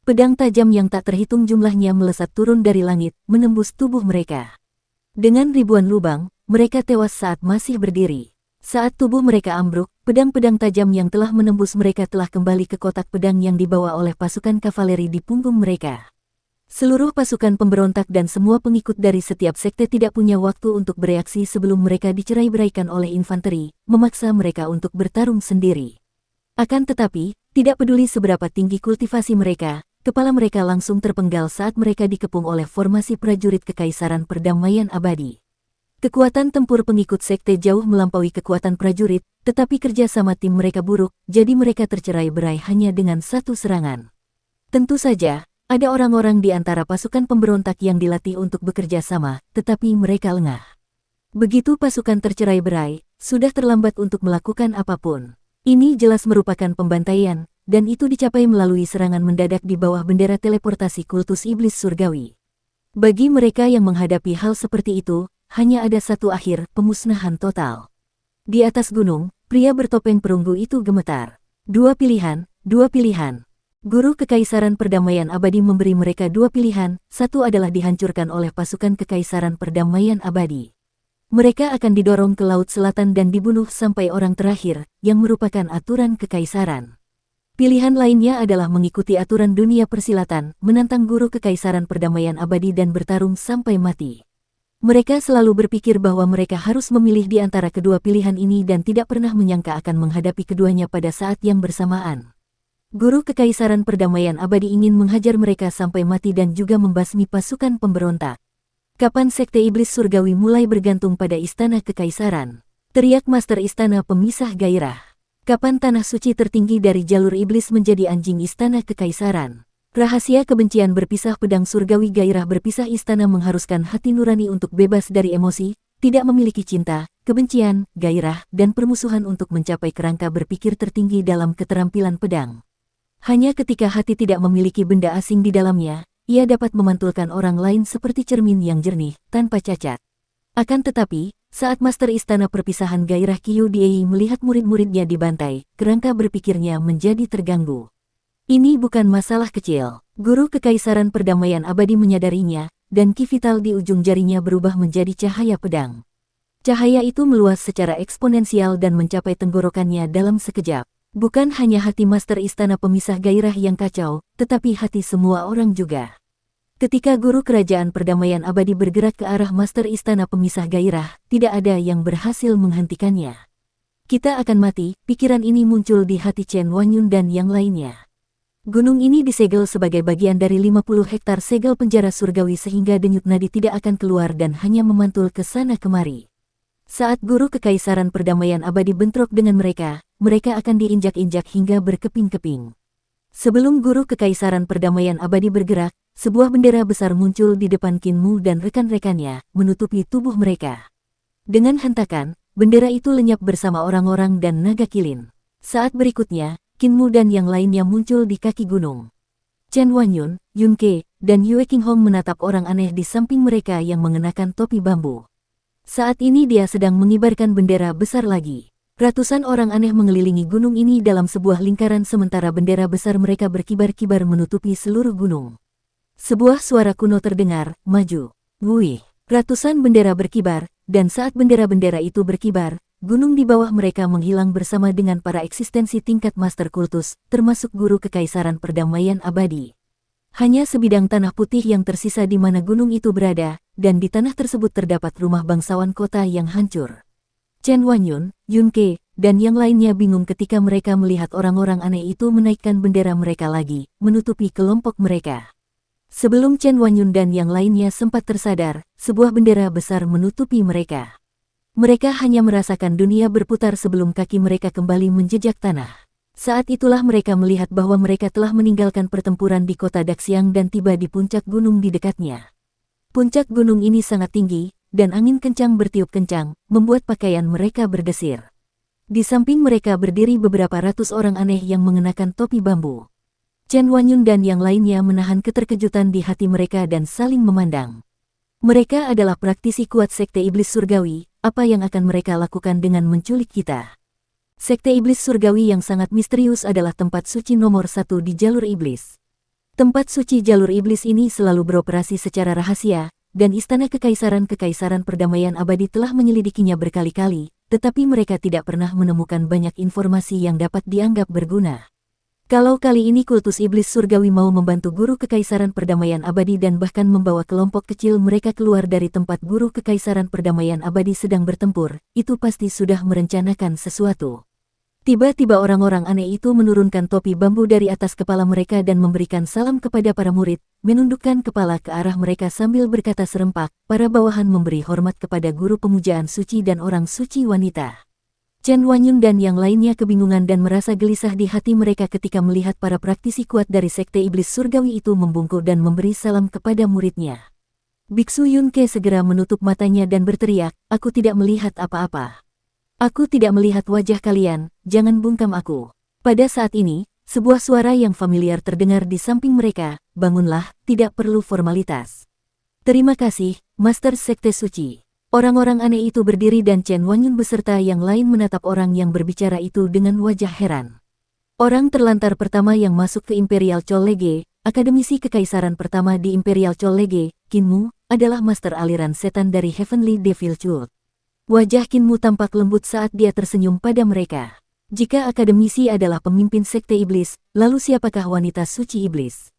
Pedang tajam yang tak terhitung jumlahnya melesat turun dari langit, menembus tubuh mereka. Dengan ribuan lubang, mereka tewas saat masih berdiri. Saat tubuh mereka ambruk, pedang-pedang tajam yang telah menembus mereka telah kembali ke kotak pedang yang dibawa oleh pasukan kavaleri di punggung mereka. Seluruh pasukan pemberontak dan semua pengikut dari setiap sekte tidak punya waktu untuk bereaksi sebelum mereka dicerai-beraikan oleh infanteri, memaksa mereka untuk bertarung sendiri. Akan tetapi, tidak peduli seberapa tinggi kultivasi mereka, kepala mereka langsung terpenggal saat mereka dikepung oleh formasi prajurit Kekaisaran Perdamaian Abadi. Kekuatan tempur pengikut sekte jauh melampaui kekuatan prajurit, tetapi kerja sama tim mereka buruk, jadi mereka tercerai-berai hanya dengan satu serangan. Tentu saja, ada orang-orang di antara pasukan pemberontak yang dilatih untuk bekerja sama, tetapi mereka lengah. Begitu pasukan tercerai-berai, sudah terlambat untuk melakukan apapun. Ini jelas merupakan pembantaian, dan itu dicapai melalui serangan mendadak di bawah bendera teleportasi kultus iblis surgawi. Bagi mereka yang menghadapi hal seperti itu, hanya ada satu akhir, pemusnahan total. Di atas gunung, pria bertopeng perunggu itu gemetar. Dua pilihan, Guru Kekaisaran Perdamaian Abadi memberi mereka dua pilihan, satu adalah dihancurkan oleh pasukan Kekaisaran Perdamaian Abadi. Mereka akan didorong ke Laut Selatan dan dibunuh sampai orang terakhir, yang merupakan aturan Kekaisaran. Pilihan lainnya adalah mengikuti aturan dunia persilatan, menantang Guru Kekaisaran Perdamaian Abadi dan bertarung sampai mati. Mereka selalu berpikir bahwa mereka harus memilih di antara kedua pilihan ini dan tidak pernah menyangka akan menghadapi keduanya pada saat yang bersamaan. Guru Kekaisaran Perdamaian Abadi ingin menghajar mereka sampai mati dan juga membasmi pasukan pemberontak. Kapan Sekte Iblis Surgawi mulai bergantung pada Istana Kekaisaran? Teriak Master Istana Pemisah Gairah. Kapan Tanah Suci tertinggi dari jalur Iblis menjadi anjing Istana Kekaisaran? Rahasia kebencian berpisah pedang surgawi gairah berpisah istana mengharuskan hati nurani untuk bebas dari emosi, tidak memiliki cinta, kebencian, gairah, dan permusuhan untuk mencapai kerangka berpikir tertinggi dalam keterampilan pedang. Hanya ketika hati tidak memiliki benda asing di dalamnya, ia dapat memantulkan orang lain seperti cermin yang jernih, tanpa cacat. Akan tetapi, saat Master Istana Perpisahan Gairah Qiu Diei melihat murid-muridnya dibantai, kerangka berpikirnya menjadi terganggu. Ini bukan masalah kecil. Guru Kekaisaran Perdamaian Abadi menyadarinya, dan ki vital di ujung jarinya berubah menjadi cahaya pedang. Cahaya itu meluas secara eksponensial dan mencapai tenggorokannya dalam sekejap. Bukan hanya hati Master Istana Pemisah Gairah yang kacau, tetapi hati semua orang juga. Ketika Guru Kerajaan Perdamaian Abadi bergerak ke arah Master Istana Pemisah Gairah, tidak ada yang berhasil menghentikannya. Kita akan mati, pikiran ini muncul di hati Chen Wanyun dan yang lainnya. Gunung ini disegel sebagai bagian dari 50 hektar segel penjara surgawi sehingga denyut nadi tidak akan keluar dan hanya memantul ke sana kemari. Saat Guru Kekaisaran Perdamaian Abadi bentrok dengan mereka akan diinjak-injak hingga berkeping-keping. Sebelum Guru Kekaisaran Perdamaian Abadi bergerak, sebuah bendera besar muncul di depan Qin Mu dan rekan-rekannya, menutupi tubuh mereka. Dengan hentakan, bendera itu lenyap bersama orang-orang dan naga kilin. Saat berikutnya, Qin Mu dan yang lainnya muncul di kaki gunung. Chen Wanyun, Yun Ke, dan Yue Qinghong menatap orang aneh di samping mereka yang mengenakan topi bambu. Saat ini dia sedang mengibarkan bendera besar lagi. Ratusan orang aneh mengelilingi gunung ini dalam sebuah lingkaran sementara bendera besar mereka berkibar-kibar menutupi seluruh gunung. Sebuah suara kuno terdengar, maju. Wuih, ratusan bendera berkibar, dan saat bendera-bendera itu berkibar, gunung di bawah mereka menghilang bersama dengan para eksistensi tingkat Master Kultus, termasuk Guru Kekaisaran Perdamaian Abadi. Hanya sebidang tanah putih yang tersisa di mana gunung itu berada, dan di tanah tersebut terdapat rumah bangsawan kota yang hancur. Chen Wanyun, Yun Ke, dan yang lainnya bingung ketika mereka melihat orang-orang aneh itu menaikkan bendera mereka lagi, menutupi kelompok mereka. Sebelum Chen Wanyun dan yang lainnya sempat tersadar, sebuah bendera besar menutupi mereka. Mereka hanya merasakan dunia berputar sebelum kaki mereka kembali menjejak tanah. Saat itulah mereka melihat bahwa mereka telah meninggalkan pertempuran di kota Daxiang dan tiba di puncak gunung di dekatnya. Puncak gunung ini sangat tinggi, dan angin kencang bertiup kencang, membuat pakaian mereka berdesir. Di samping mereka berdiri beberapa ratus orang aneh yang mengenakan topi bambu. Chen Wanyun dan yang lainnya menahan keterkejutan di hati mereka dan saling memandang. Mereka adalah praktisi kuat Sekte Iblis Surgawi, apa yang akan mereka lakukan dengan menculik kita? Sekte Iblis Surgawi yang sangat misterius adalah tempat suci nomor 1 di jalur iblis. Tempat suci jalur iblis ini selalu beroperasi secara rahasia, dan Istana Kekaisaran Perdamaian Abadi telah menyelidikinya berkali-kali, tetapi mereka tidak pernah menemukan banyak informasi yang dapat dianggap berguna. Kalau kali ini kultus iblis surgawi mau membantu Guru Kekaisaran Perdamaian Abadi dan bahkan membawa kelompok kecil mereka keluar dari tempat Guru Kekaisaran Perdamaian Abadi sedang bertempur, itu pasti sudah merencanakan sesuatu. Tiba-tiba orang-orang aneh itu menurunkan topi bambu dari atas kepala mereka dan memberikan salam kepada para murid, menundukkan kepala ke arah mereka sambil berkata serempak, para bawahan memberi hormat kepada guru pemujaan suci dan orang suci wanita. Chen Wanyun dan yang lainnya kebingungan dan merasa gelisah di hati mereka ketika melihat para praktisi kuat dari Sekte Iblis Surgawi itu membungkuk dan memberi salam kepada muridnya. Biksu Yun Ke segera menutup matanya dan berteriak, aku tidak melihat apa-apa. Aku tidak melihat wajah kalian, jangan bungkam aku. Pada saat ini, sebuah suara yang familiar terdengar di samping mereka, bangunlah, tidak perlu formalitas. Terima kasih, Master Sekte Suci. Orang-orang aneh itu berdiri dan Chen Wanyun beserta yang lain menatap orang yang berbicara itu dengan wajah heran. Orang terlantar pertama yang masuk ke Imperial College, akademisi kekaisaran pertama di Imperial College, Kinmu, adalah master aliran setan dari Heavenly Devil Cult. Wajah Kinmu tampak lembut saat dia tersenyum pada mereka. Jika akademisi adalah pemimpin sekte iblis, lalu siapakah wanita suci iblis?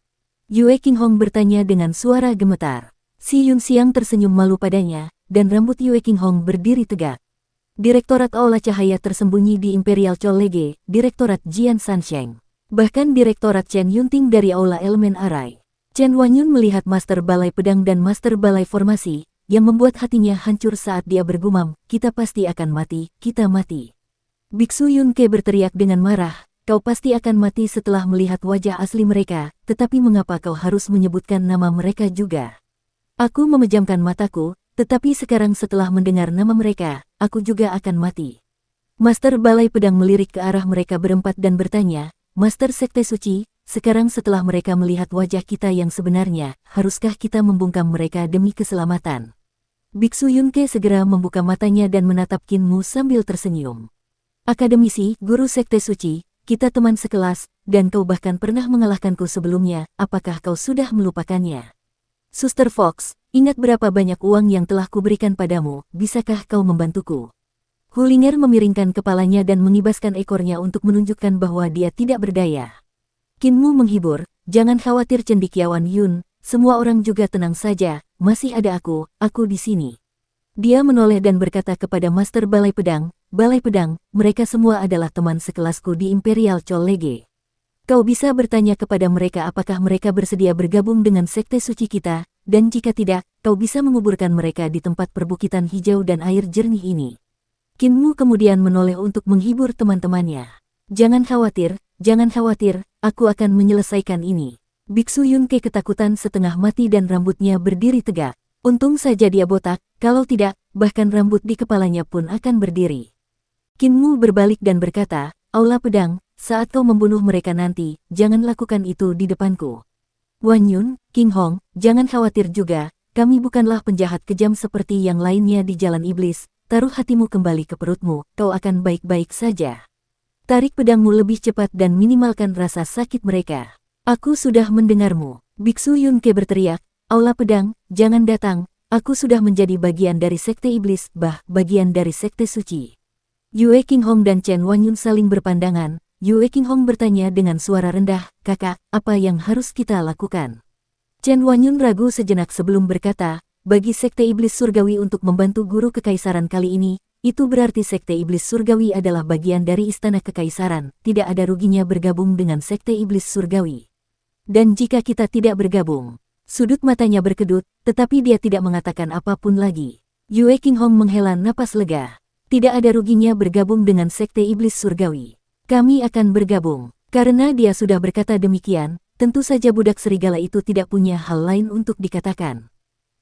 Yue Qinghong bertanya dengan suara gemetar. Si Yun Xiang tersenyum malu padanya, dan rambut Yue Qinghong berdiri tegak. Direktorat Aula Cahaya tersembunyi di Imperial College, Direktorat Jian Sansheng. Bahkan Direktorat Chen Yunting dari Aula Elemen Arai. Chen Wanyun melihat Master Balai Pedang dan Master Balai Formasi, yang membuat hatinya hancur saat dia bergumam, kita pasti akan mati, kita mati. Biksu Yunke berteriak dengan marah, kau pasti akan mati setelah melihat wajah asli mereka, tetapi mengapa kau harus menyebutkan nama mereka juga? Aku memejamkan mataku, tetapi sekarang setelah mendengar nama mereka, aku juga akan mati. Master Balai Pedang melirik ke arah mereka berempat dan bertanya, Master Sekte Suci, sekarang setelah mereka melihat wajah kita yang sebenarnya, haruskah kita membungkam mereka demi keselamatan? Biksu Yunke segera membuka matanya dan menatap Kinmu sambil tersenyum. Akademisi, guru Sekte Suci, kita teman sekelas, dan kau bahkan pernah mengalahkanku sebelumnya, apakah kau sudah melupakannya? Suster Fox, ingat berapa banyak uang yang telah kuberikan padamu, bisakah kau membantuku? Hulinger memiringkan kepalanya dan mengibaskan ekornya untuk menunjukkan bahwa dia tidak berdaya. Kinmu menghibur, jangan khawatir cendekiawan Yun, semua orang juga tenang saja, masih ada aku di sini. Dia menoleh dan berkata kepada Master Balai Pedang, mereka semua adalah teman sekelasku di Imperial College. Kau bisa bertanya kepada mereka apakah mereka bersedia bergabung dengan sekte suci kita, dan jika tidak, kau bisa menguburkan mereka di tempat perbukitan hijau dan air jernih ini. Kinmu kemudian menoleh untuk menghibur teman-temannya. Jangan khawatir, aku akan menyelesaikan ini. Biksu Yunke ketakutan setengah mati dan rambutnya berdiri tegak. Untung saja dia botak, kalau tidak, bahkan rambut di kepalanya pun akan berdiri. Kinmu berbalik dan berkata, Aula Pedang, saat kau membunuh mereka nanti, jangan lakukan itu di depanku. Wanyun, Qinghong, jangan khawatir juga, kami bukanlah penjahat kejam seperti yang lainnya di jalan iblis, taruh hatimu kembali ke perutmu, kau akan baik-baik saja. Tarik pedangmu lebih cepat dan minimalkan rasa sakit mereka. Aku sudah mendengarmu. Biksu Yunke berteriak, Aula Pedang, jangan datang, aku sudah menjadi bagian dari sekte iblis, bagian dari sekte suci. Yue Qinghong dan Chen Wanyun saling berpandangan. Yue Qinghong bertanya dengan suara rendah, kakak, apa yang harus kita lakukan? Chen Wanyun ragu sejenak sebelum berkata, bagi sekte iblis surgawi untuk membantu guru kekaisaran kali ini, itu berarti sekte iblis surgawi adalah bagian dari istana kekaisaran, tidak ada ruginya bergabung dengan sekte iblis surgawi. Dan jika kita tidak bergabung, sudut matanya berkedut, tetapi dia tidak mengatakan apapun lagi. Yue Qinghong menghela napas lega. Tidak ada ruginya bergabung dengan sekte iblis surgawi. Kami akan bergabung. Karena dia sudah berkata demikian, tentu saja budak serigala itu tidak punya hal lain untuk dikatakan.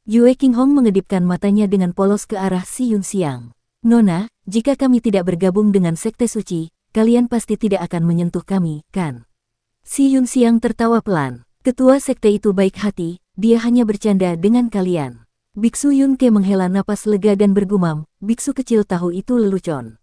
Yue Qinghong mengedipkan matanya dengan polos ke arah Si Yun Xiang. Nona, jika kami tidak bergabung dengan sekte suci, kalian pasti tidak akan menyentuh kami, kan? Si Yun Xiang tertawa pelan. Ketua sekte itu baik hati, dia hanya bercanda dengan kalian. Biksu Yunke menghela napas lega dan bergumam, biksu kecil tahu itu lelucon.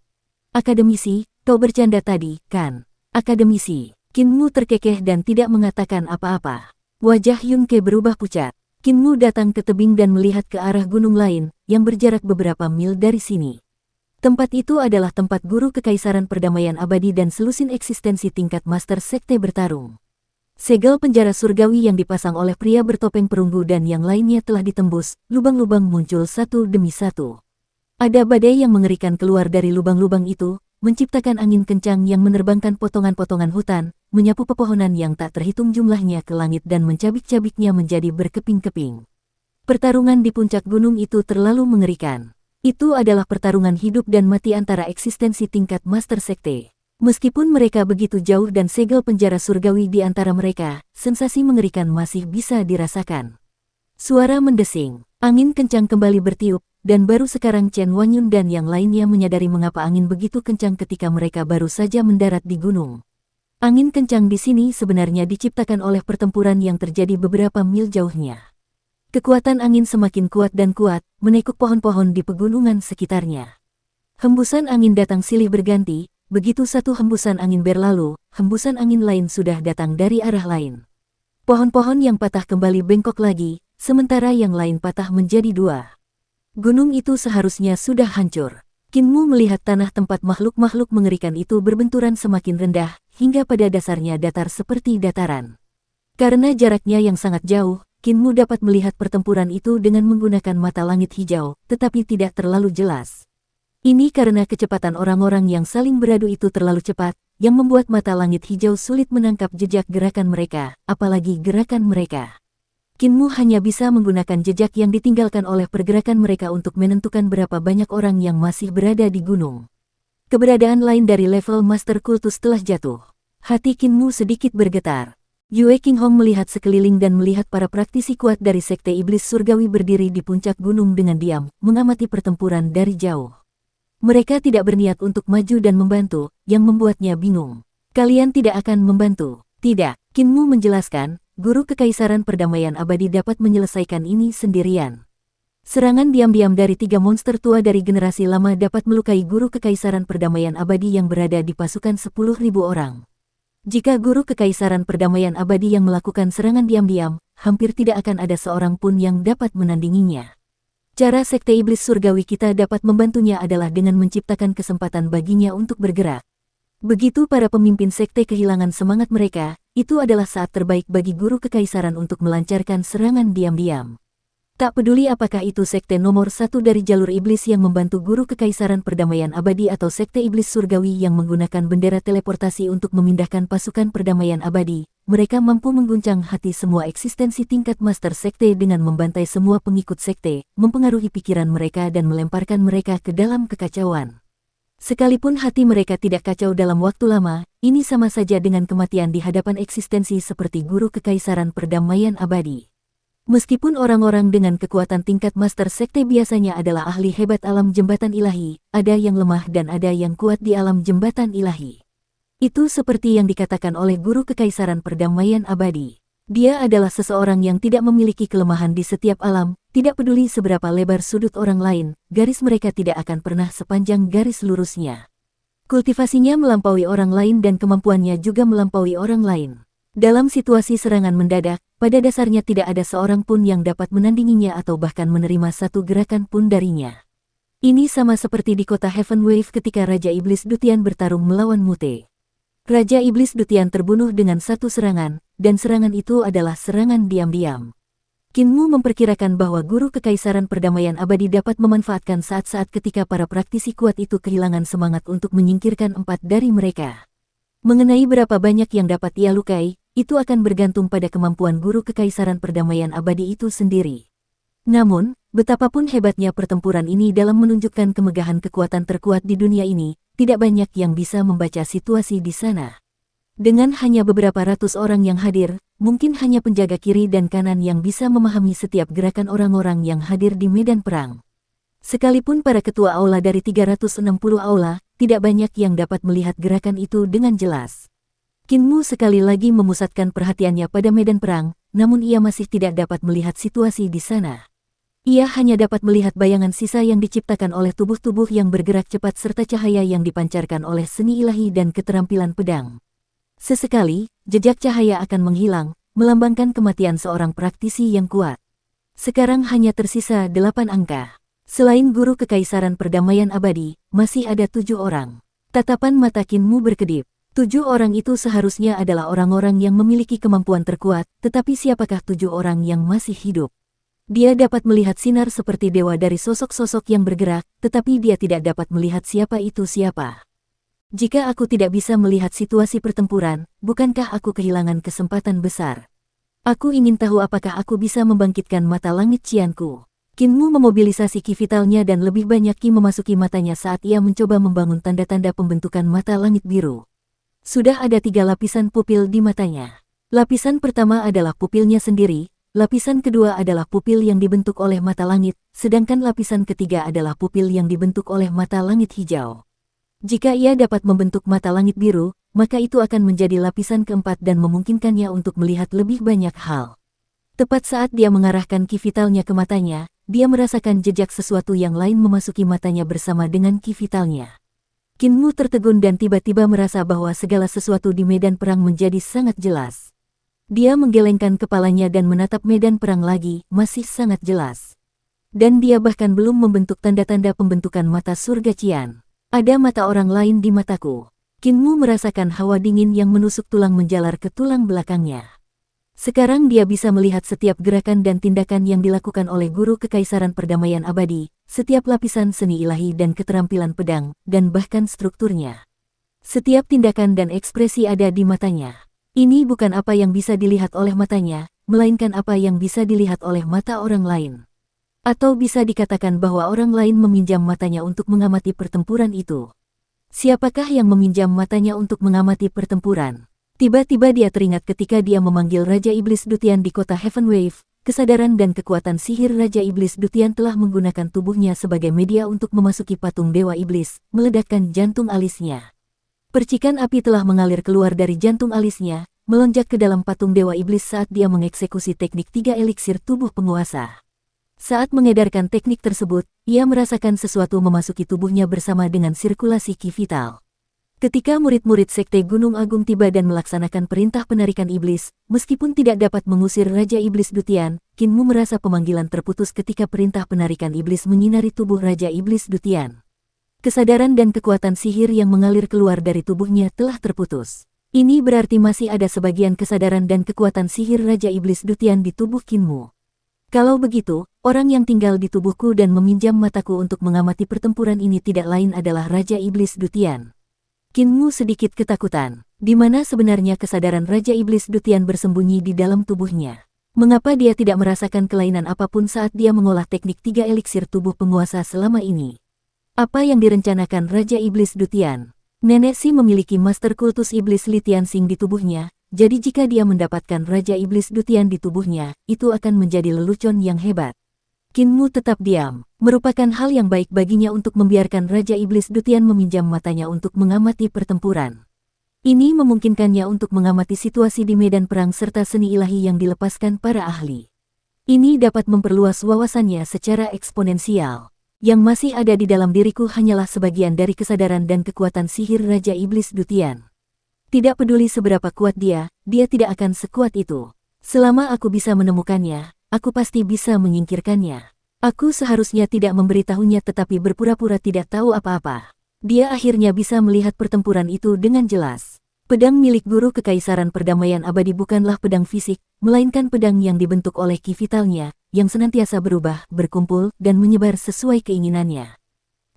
Akademisi, kau bercanda tadi, kan? Akademisi. Kinmu terkekeh dan tidak mengatakan apa-apa. Wajah Yunke berubah pucat. Kinmu datang ke tebing dan melihat ke arah gunung lain, yang berjarak beberapa mil dari sini. Tempat itu adalah tempat guru kekaisaran perdamaian abadi dan selusin eksistensi tingkat master sekte bertarung. Segel penjara surgawi yang dipasang oleh pria bertopeng perunggu dan yang lainnya telah ditembus, lubang-lubang muncul satu demi satu. Ada badai yang mengerikan keluar dari lubang-lubang itu, menciptakan angin kencang yang menerbangkan potongan-potongan hutan, menyapu pepohonan yang tak terhitung jumlahnya ke langit dan mencabik-cabiknya menjadi berkeping-keping. Pertarungan di puncak gunung itu terlalu mengerikan. Itu adalah pertarungan hidup dan mati antara eksistensi tingkat master sekte. Meskipun mereka begitu jauh dan segel penjara surgawi di antara mereka, sensasi mengerikan masih bisa dirasakan. Suara mendesing, angin kencang kembali bertiup, dan baru sekarang Chen Wanyun dan yang lainnya menyadari mengapa angin begitu kencang ketika mereka baru saja mendarat di gunung. Angin kencang di sini sebenarnya diciptakan oleh pertempuran yang terjadi beberapa mil jauhnya. Kekuatan angin semakin kuat dan kuat, menekuk pohon-pohon di pegunungan sekitarnya. Hembusan angin datang silih berganti, Begitu satu hembusan angin berlalu, hembusan angin lain sudah datang dari arah lain. Pohon-pohon yang patah kembali bengkok lagi, sementara yang lain patah menjadi dua. Gunung itu seharusnya sudah hancur. Kinmu melihat tanah tempat makhluk-makhluk mengerikan itu berbenturan semakin rendah, hingga pada dasarnya datar seperti dataran. Karena jaraknya yang sangat jauh, Kinmu dapat melihat pertempuran itu dengan menggunakan mata langit hijau, tetapi tidak terlalu jelas. Ini karena kecepatan orang-orang yang saling beradu itu terlalu cepat, yang membuat mata langit hijau sulit menangkap jejak gerakan mereka, apalagi gerakan mereka. Kinmu hanya bisa menggunakan jejak yang ditinggalkan oleh pergerakan mereka untuk menentukan berapa banyak orang yang masih berada di gunung. Keberadaan lain dari level Master Kultus telah jatuh. Hati Kinmu sedikit bergetar. Yue Qinghong melihat sekeliling dan melihat para praktisi kuat dari Sekte Iblis Surgawi berdiri di puncak gunung dengan diam, mengamati pertempuran dari jauh. Mereka tidak berniat untuk maju dan membantu, yang membuatnya bingung. Kalian tidak akan membantu. Tidak, Kinmu menjelaskan. Guru Kekaisaran Perdamaian Abadi dapat menyelesaikan ini sendirian. Serangan diam-diam dari 3 monster tua dari generasi lama dapat melukai Guru Kekaisaran Perdamaian Abadi yang berada di pasukan 10.000 orang. Jika Guru Kekaisaran Perdamaian Abadi yang melakukan serangan diam-diam, hampir tidak akan ada seorang pun yang dapat menandinginya. Cara Sekte Iblis Surgawi kita dapat membantunya adalah dengan menciptakan kesempatan baginya untuk bergerak. Begitu para pemimpin sekte kehilangan semangat mereka, itu adalah saat terbaik bagi Guru Kekaisaran untuk melancarkan serangan diam-diam. Tak peduli apakah itu sekte nomor 1 dari jalur iblis yang membantu Guru Kekaisaran Perdamaian Abadi atau Sekte Iblis Surgawi yang menggunakan bendera teleportasi untuk memindahkan pasukan perdamaian abadi, mereka mampu mengguncang hati semua eksistensi tingkat master sekte dengan membantai semua pengikut sekte, mempengaruhi pikiran mereka dan melemparkan mereka ke dalam kekacauan. Sekalipun hati mereka tidak kacau dalam waktu lama, ini sama saja dengan kematian di hadapan eksistensi seperti Guru Kekaisaran Perdamaian Abadi. Meskipun orang-orang dengan kekuatan tingkat master sekte biasanya adalah ahli hebat alam jembatan ilahi, ada yang lemah dan ada yang kuat di alam jembatan ilahi. Itu seperti yang dikatakan oleh Guru Kekaisaran Perdamaian Abadi. Dia adalah seseorang yang tidak memiliki kelemahan di setiap alam, tidak peduli seberapa lebar sudut orang lain, garis mereka tidak akan pernah sepanjang garis lurusnya. Kultivasinya melampaui orang lain dan kemampuannya juga melampaui orang lain. Dalam situasi serangan mendadak, pada dasarnya tidak ada seorang pun yang dapat menandinginya atau bahkan menerima satu gerakan pun darinya. Ini sama seperti di kota Heaven Wave ketika Raja Iblis Dutian bertarung melawan Mute. Raja Iblis Dutian terbunuh dengan satu serangan, dan serangan itu adalah serangan diam-diam. Kinmu memperkirakan bahwa Guru Kekaisaran Perdamaian Abadi dapat memanfaatkan saat-saat ketika para praktisi kuat itu kehilangan semangat untuk menyingkirkan 4 dari mereka. Mengenai berapa banyak yang dapat ia lukai, itu akan bergantung pada kemampuan Guru Kekaisaran Perdamaian Abadi itu sendiri. Namun, betapapun hebatnya pertempuran ini dalam menunjukkan kemegahan kekuatan terkuat di dunia ini, tidak banyak yang bisa membaca situasi di sana. Dengan hanya beberapa ratus orang yang hadir, mungkin hanya penjaga kiri dan kanan yang bisa memahami setiap gerakan orang-orang yang hadir di medan perang. Sekalipun para ketua aula dari 360 aula, tidak banyak yang dapat melihat gerakan itu dengan jelas. Kinmu sekali lagi memusatkan perhatiannya pada medan perang, namun ia masih tidak dapat melihat situasi di sana. Ia hanya dapat melihat bayangan sisa yang diciptakan oleh tubuh-tubuh yang bergerak cepat serta cahaya yang dipancarkan oleh seni ilahi dan keterampilan pedang. Sesekali, jejak cahaya akan menghilang, melambangkan kematian seorang praktisi yang kuat. Sekarang hanya tersisa 8 angka. Selain Guru Kekaisaran Perdamaian Abadi, masih ada 7 orang. Tatapan mata Kinmu berkedip. 7 orang itu seharusnya adalah orang-orang yang memiliki kemampuan terkuat, tetapi siapakah 7 orang yang masih hidup? Dia dapat melihat sinar seperti dewa dari sosok-sosok yang bergerak, tetapi dia tidak dapat melihat siapa itu siapa. Jika aku tidak bisa melihat situasi pertempuran, bukankah aku kehilangan kesempatan besar? Aku ingin tahu apakah aku bisa membangkitkan mata langit Qianku. Kinmu memobilisasi ki vitalnya dan lebih banyak ki memasuki matanya saat ia mencoba membangun tanda-tanda pembentukan mata langit biru. Sudah ada 3 lapisan pupil di matanya. Lapisan pertama adalah pupilnya sendiri. Lapisan kedua adalah pupil yang dibentuk oleh mata langit, sedangkan lapisan ketiga adalah pupil yang dibentuk oleh mata langit hijau. Jika ia dapat membentuk mata langit biru, maka itu akan menjadi lapisan keempat dan memungkinkannya untuk melihat lebih banyak hal. Tepat saat dia mengarahkan ki vitalnya ke matanya, dia merasakan jejak sesuatu yang lain memasuki matanya bersama dengan ki vitalnya. Kinmu tertegun dan tiba-tiba merasa bahwa segala sesuatu di medan perang menjadi sangat jelas. Dia menggelengkan kepalanya dan menatap medan perang lagi, masih sangat jelas. Dan dia bahkan belum membentuk tanda-tanda pembentukan mata surga Qian. Ada mata orang lain di mataku. Kinmu merasakan hawa dingin yang menusuk tulang menjalar ke tulang belakangnya. Sekarang dia bisa melihat setiap gerakan dan tindakan yang dilakukan oleh guru Kekaisaran Perdamaian Abadi, setiap lapisan seni ilahi dan keterampilan pedang, dan bahkan strukturnya. Setiap tindakan dan ekspresi ada di matanya. Ini bukan apa yang bisa dilihat oleh matanya, melainkan apa yang bisa dilihat oleh mata orang lain. Atau bisa dikatakan bahwa orang lain meminjam matanya untuk mengamati pertempuran itu. Siapakah yang meminjam matanya untuk mengamati pertempuran? Tiba-tiba dia teringat ketika dia memanggil Raja Iblis Dutian di kota Heaven Wave, kesadaran dan kekuatan sihir Raja Iblis Dutian telah menggunakan tubuhnya sebagai media untuk memasuki patung Dewa Iblis, meledakkan jantung alisnya. Percikan api telah mengalir keluar dari jantung alisnya, melonjak ke dalam patung Dewa Iblis saat dia mengeksekusi teknik 3 eliksir tubuh penguasa. Saat mengedarkan teknik tersebut, ia merasakan sesuatu memasuki tubuhnya bersama dengan sirkulasi ki vital. Ketika murid-murid Sekte Gunung Agung tiba dan melaksanakan perintah penarikan iblis, meskipun tidak dapat mengusir Raja Iblis Dutian, Kinmu merasa pemanggilan terputus ketika perintah penarikan iblis menyinari tubuh Raja Iblis Dutian. Kesadaran dan kekuatan sihir yang mengalir keluar dari tubuhnya telah terputus. Ini berarti masih ada sebagian kesadaran dan kekuatan sihir Raja Iblis Dutian di tubuh Kinmu. Kalau begitu, orang yang tinggal di tubuhku dan meminjam mataku untuk mengamati pertempuran ini tidak lain adalah Raja Iblis Dutian. Kinmu sedikit ketakutan. Di mana sebenarnya kesadaran Raja Iblis Dutian bersembunyi di dalam tubuhnya? Mengapa dia tidak merasakan kelainan apapun saat dia mengolah teknik 3 eliksir tubuh penguasa selama ini? Apa yang direncanakan Raja Iblis Dutian? Nenek Si memiliki master kultus iblis Litian Sing di tubuhnya, jadi jika dia mendapatkan Raja Iblis Dutian di tubuhnya, itu akan menjadi lelucon yang hebat. Kinmu tetap diam. Merupakan hal yang baik baginya untuk membiarkan Raja Iblis Dutian meminjam matanya untuk mengamati pertempuran. Ini memungkinkannya untuk mengamati situasi di medan perang serta seni ilahi yang dilepaskan para ahli. Ini dapat memperluas wawasannya secara eksponensial. Yang masih ada di dalam diriku hanyalah sebagian dari kesadaran dan kekuatan sihir Raja Iblis Dutian. Tidak peduli seberapa kuat dia tidak akan sekuat itu. Selama aku bisa menemukannya, aku pasti bisa menyingkirkannya. Aku seharusnya tidak memberitahunya tetapi berpura-pura tidak tahu apa-apa. Dia akhirnya bisa melihat pertempuran itu dengan jelas. Pedang milik Guru Kekaisaran Perdamaian Abadi bukanlah pedang fisik, melainkan pedang yang dibentuk oleh ki vitalnya, yang senantiasa berubah, berkumpul, dan menyebar sesuai keinginannya.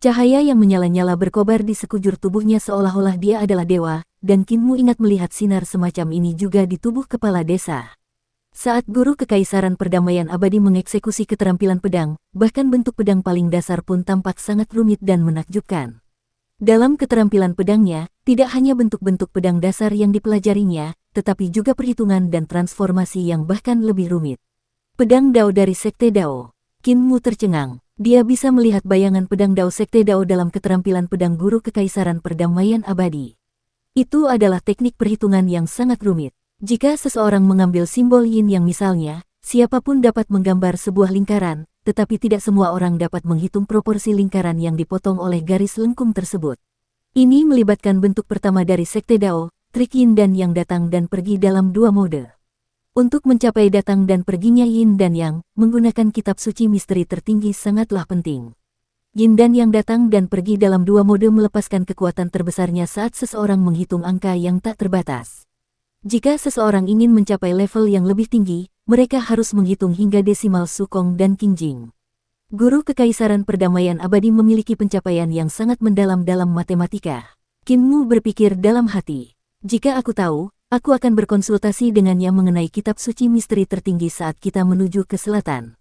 Cahaya yang menyala-nyala berkobar di sekujur tubuhnya seolah-olah dia adalah dewa, dan Kinmu ingat melihat sinar semacam ini juga di tubuh kepala desa. Saat Guru Kekaisaran Perdamaian Abadi mengeksekusi keterampilan pedang, bahkan bentuk pedang paling dasar pun tampak sangat rumit dan menakjubkan. Dalam keterampilan pedangnya, tidak hanya bentuk-bentuk pedang dasar yang dipelajarinya, tetapi juga perhitungan dan transformasi yang bahkan lebih rumit. Pedang Dao dari Sekte Dao. Kinmu tercengang. Dia bisa melihat bayangan pedang Dao Sekte Dao dalam keterampilan pedang Guru Kekaisaran Perdamaian Abadi. Itu adalah teknik perhitungan yang sangat rumit. Jika seseorang mengambil simbol yin yang misalnya, siapapun dapat menggambar sebuah lingkaran, tetapi tidak semua orang dapat menghitung proporsi lingkaran yang dipotong oleh garis lengkung tersebut. Ini melibatkan bentuk pertama dari Sekte Dao, trik yin dan yang datang dan pergi dalam 2 mode. Untuk mencapai datang dan perginya yin dan yang, menggunakan kitab suci misteri tertinggi sangatlah penting. Yin dan yang datang dan pergi dalam 2 mode melepaskan kekuatan terbesarnya saat seseorang menghitung angka yang tak terbatas. Jika seseorang ingin mencapai level yang lebih tinggi, mereka harus menghitung hingga desimal Sukong dan Qingjing. Guru Kekaisaran Perdamaian Abadi memiliki pencapaian yang sangat mendalam dalam matematika. Kinmu berpikir dalam hati. Jika aku tahu, aku akan berkonsultasi dengannya mengenai kitab suci misteri tertinggi saat kita menuju ke selatan.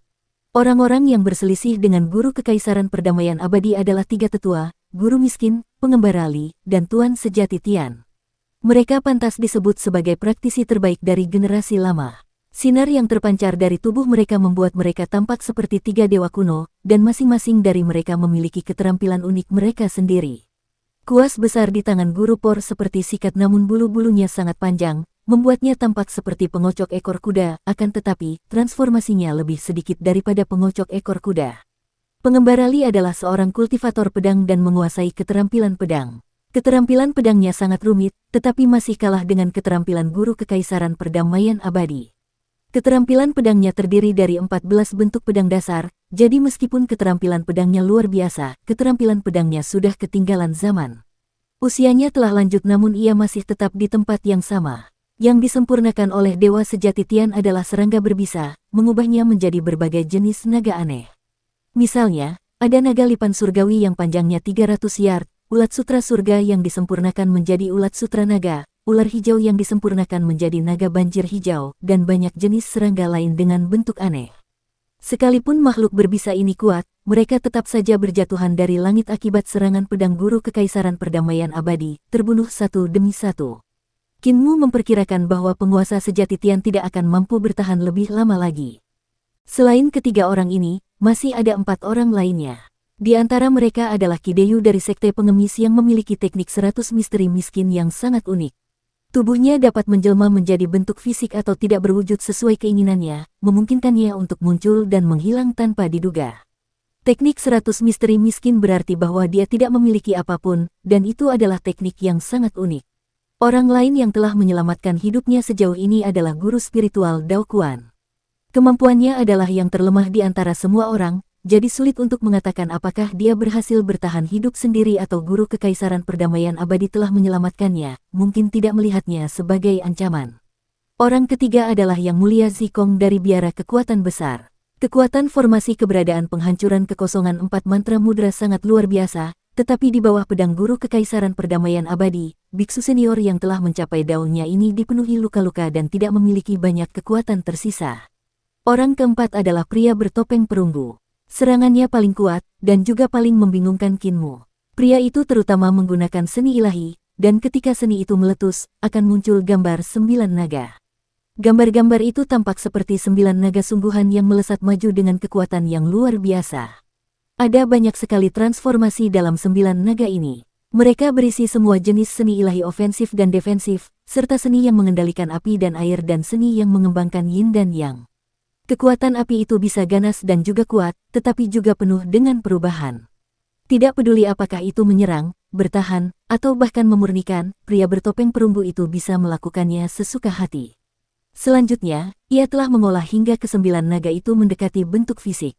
Orang-orang yang berselisih dengan Guru Kekaisaran Perdamaian Abadi adalah 3 tetua, Guru Miskin, Pengembara Li, dan Tuan Sejati Tian. Mereka pantas disebut sebagai praktisi terbaik dari generasi lama. Sinar yang terpancar dari tubuh mereka membuat mereka tampak seperti 3 dewa kuno, dan masing-masing dari mereka memiliki keterampilan unik mereka sendiri. Kuas besar di tangan Guru Por seperti sikat namun bulu-bulunya sangat panjang, membuatnya tampak seperti pengocok ekor kuda, akan tetapi, transformasinya lebih sedikit daripada pengocok ekor kuda. Pengembara Li adalah seorang kultivator pedang dan menguasai keterampilan pedang. Keterampilan pedangnya sangat rumit, tetapi masih kalah dengan keterampilan guru kekaisaran perdamaian abadi. Keterampilan pedangnya terdiri dari 14 bentuk pedang dasar, jadi meskipun keterampilan pedangnya luar biasa, keterampilan pedangnya sudah ketinggalan zaman. Usianya telah lanjut namun ia masih tetap di tempat yang sama. Yang disempurnakan oleh Dewa Sejati Tian adalah serangga berbisa, mengubahnya menjadi berbagai jenis naga aneh. Misalnya, ada naga lipan surgawi yang panjangnya 300 yard, ulat sutra surga yang disempurnakan menjadi ulat sutra naga, ular hijau yang disempurnakan menjadi naga banjir hijau, dan banyak jenis serangga lain dengan bentuk aneh. Sekalipun makhluk berbisa ini kuat, mereka tetap saja berjatuhan dari langit akibat serangan pedang guru kekaisaran perdamaian abadi, terbunuh satu demi satu. Qin Mu memperkirakan bahwa penguasa sejati Tian tidak akan mampu bertahan lebih lama lagi. Selain ketiga orang ini, masih ada 4 orang lainnya. Di antara mereka adalah Kideyu dari Sekte Pengemis yang memiliki teknik 100 misteri miskin yang sangat unik. Tubuhnya dapat menjelma menjadi bentuk fisik atau tidak berwujud sesuai keinginannya, memungkinkannya untuk muncul dan menghilang tanpa diduga. Teknik 100 misteri miskin berarti bahwa dia tidak memiliki apapun, dan itu adalah teknik yang sangat unik. Orang lain yang telah menyelamatkan hidupnya sejauh ini adalah guru spiritual Dao Quan. Kemampuannya adalah yang terlemah di antara semua orang, jadi sulit untuk mengatakan apakah dia berhasil bertahan hidup sendiri atau guru kekaisaran perdamaian abadi telah menyelamatkannya, mungkin tidak melihatnya sebagai ancaman. Orang ketiga adalah Yang Mulia Zikong dari Biara Kekuatan Besar. Kekuatan formasi keberadaan penghancuran kekosongan 4 mantra mudra sangat luar biasa, tetapi di bawah pedang guru kekaisaran perdamaian abadi, biksu senior yang telah mencapai daunnya ini dipenuhi luka-luka dan tidak memiliki banyak kekuatan tersisa. Orang keempat adalah pria bertopeng perunggu. Serangannya paling kuat, dan juga paling membingungkan Qin Mu. Pria itu terutama menggunakan seni ilahi, dan ketika seni itu meletus, akan muncul gambar 9 naga. Gambar-gambar itu tampak seperti 9 naga sungguhan yang melesat maju dengan kekuatan yang luar biasa. Ada banyak sekali transformasi dalam 9 naga ini. Mereka berisi semua jenis seni ilahi ofensif dan defensif, serta seni yang mengendalikan api dan air dan seni yang mengembangkan yin dan yang. Kekuatan api itu bisa ganas dan juga kuat, tetapi juga penuh dengan perubahan. Tidak peduli apakah itu menyerang, bertahan, atau bahkan memurnikan, pria bertopeng perunggu itu bisa melakukannya sesuka hati. Selanjutnya, ia telah mengolah hingga ke-9 naga itu mendekati bentuk fisik.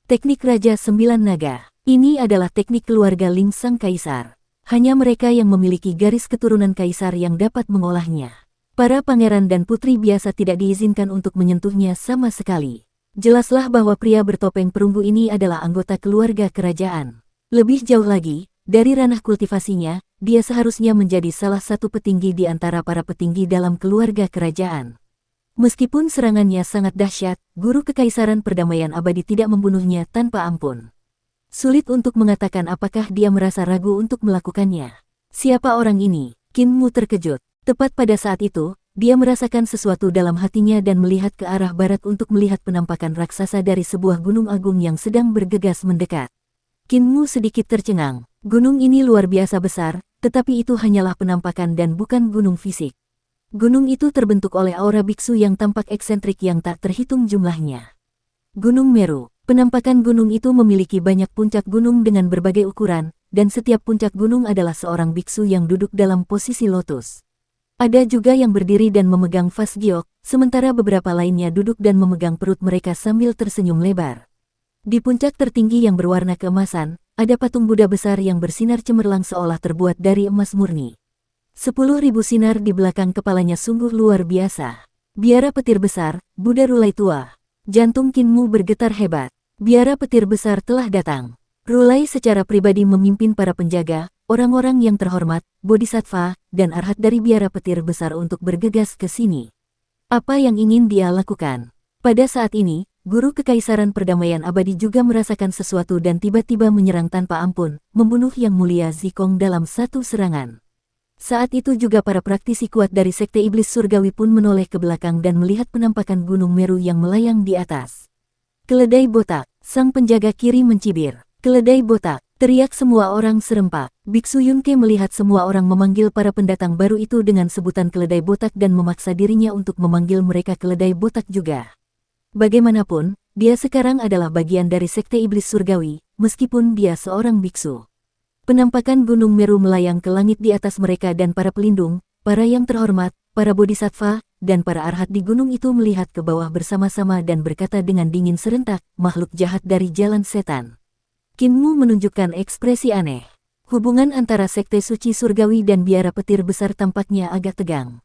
Teknik Raja 9 Naga. Ini adalah teknik keluarga Ling Sang Kaisar. Hanya mereka yang memiliki garis keturunan kaisar yang dapat mengolahnya. Para pangeran dan putri biasa tidak diizinkan untuk menyentuhnya sama sekali. Jelaslah bahwa pria bertopeng perunggu ini adalah anggota keluarga kerajaan. Lebih jauh lagi, dari ranah kultivasinya, dia seharusnya menjadi salah satu petinggi di antara para petinggi dalam keluarga kerajaan. Meskipun serangannya sangat dahsyat, guru kekaisaran perdamaian abadi tidak membunuhnya tanpa ampun. Sulit untuk mengatakan apakah dia merasa ragu untuk melakukannya. Siapa orang ini? Qin Mu terkejut. Tepat pada saat itu, dia merasakan sesuatu dalam hatinya dan melihat ke arah barat untuk melihat penampakan raksasa dari sebuah gunung agung yang sedang bergegas mendekat. Qin Mu sedikit tercengang. Gunung ini luar biasa besar, tetapi itu hanyalah penampakan dan bukan gunung fisik. Gunung itu terbentuk oleh aura biksu yang tampak eksentrik yang tak terhitung jumlahnya. Gunung Meru. Penampakan gunung itu memiliki banyak puncak gunung dengan berbagai ukuran, dan setiap puncak gunung adalah seorang biksu yang duduk dalam posisi lotus. Ada juga yang berdiri dan memegang vas giok, sementara beberapa lainnya duduk dan memegang perut mereka sambil tersenyum lebar. Di puncak tertinggi yang berwarna keemasan, ada patung Buddha besar yang bersinar cemerlang seolah terbuat dari emas murni. 10.000 sinar di belakang kepalanya sungguh luar biasa. Biara petir besar, Buddha Rulai tua. Jantung Qin Mu bergetar hebat. Biara petir besar telah datang. Rulai secara pribadi memimpin para penjaga, orang-orang yang terhormat, bodhisattva, dan arhat dari biara petir besar untuk bergegas ke sini. Apa yang ingin dia lakukan? Pada saat ini, guru kekaisaran perdamaian abadi juga merasakan sesuatu dan tiba-tiba menyerang tanpa ampun, membunuh Yang Mulia Zikong dalam satu serangan. Saat itu juga para praktisi kuat dari Sekte Iblis Surgawi pun menoleh ke belakang dan melihat penampakan Gunung Meru yang melayang di atas. Keledai botak, sang penjaga kiri mencibir. Keledai botak, teriak semua orang serempak. Biksu Yunke melihat semua orang memanggil para pendatang baru itu dengan sebutan keledai botak dan memaksa dirinya untuk memanggil mereka keledai botak juga. Bagaimanapun, dia sekarang adalah bagian dari Sekte Iblis Surgawi, meskipun dia seorang biksu. Penampakan Gunung Meru melayang ke langit di atas mereka dan para pelindung, para yang terhormat, para bodhisattva, dan para arhat di gunung itu melihat ke bawah bersama-sama dan berkata dengan dingin serentak, makhluk jahat dari jalan setan. Kinmu menunjukkan ekspresi aneh. Hubungan antara sekte suci surgawi dan biara petir besar tampaknya agak tegang.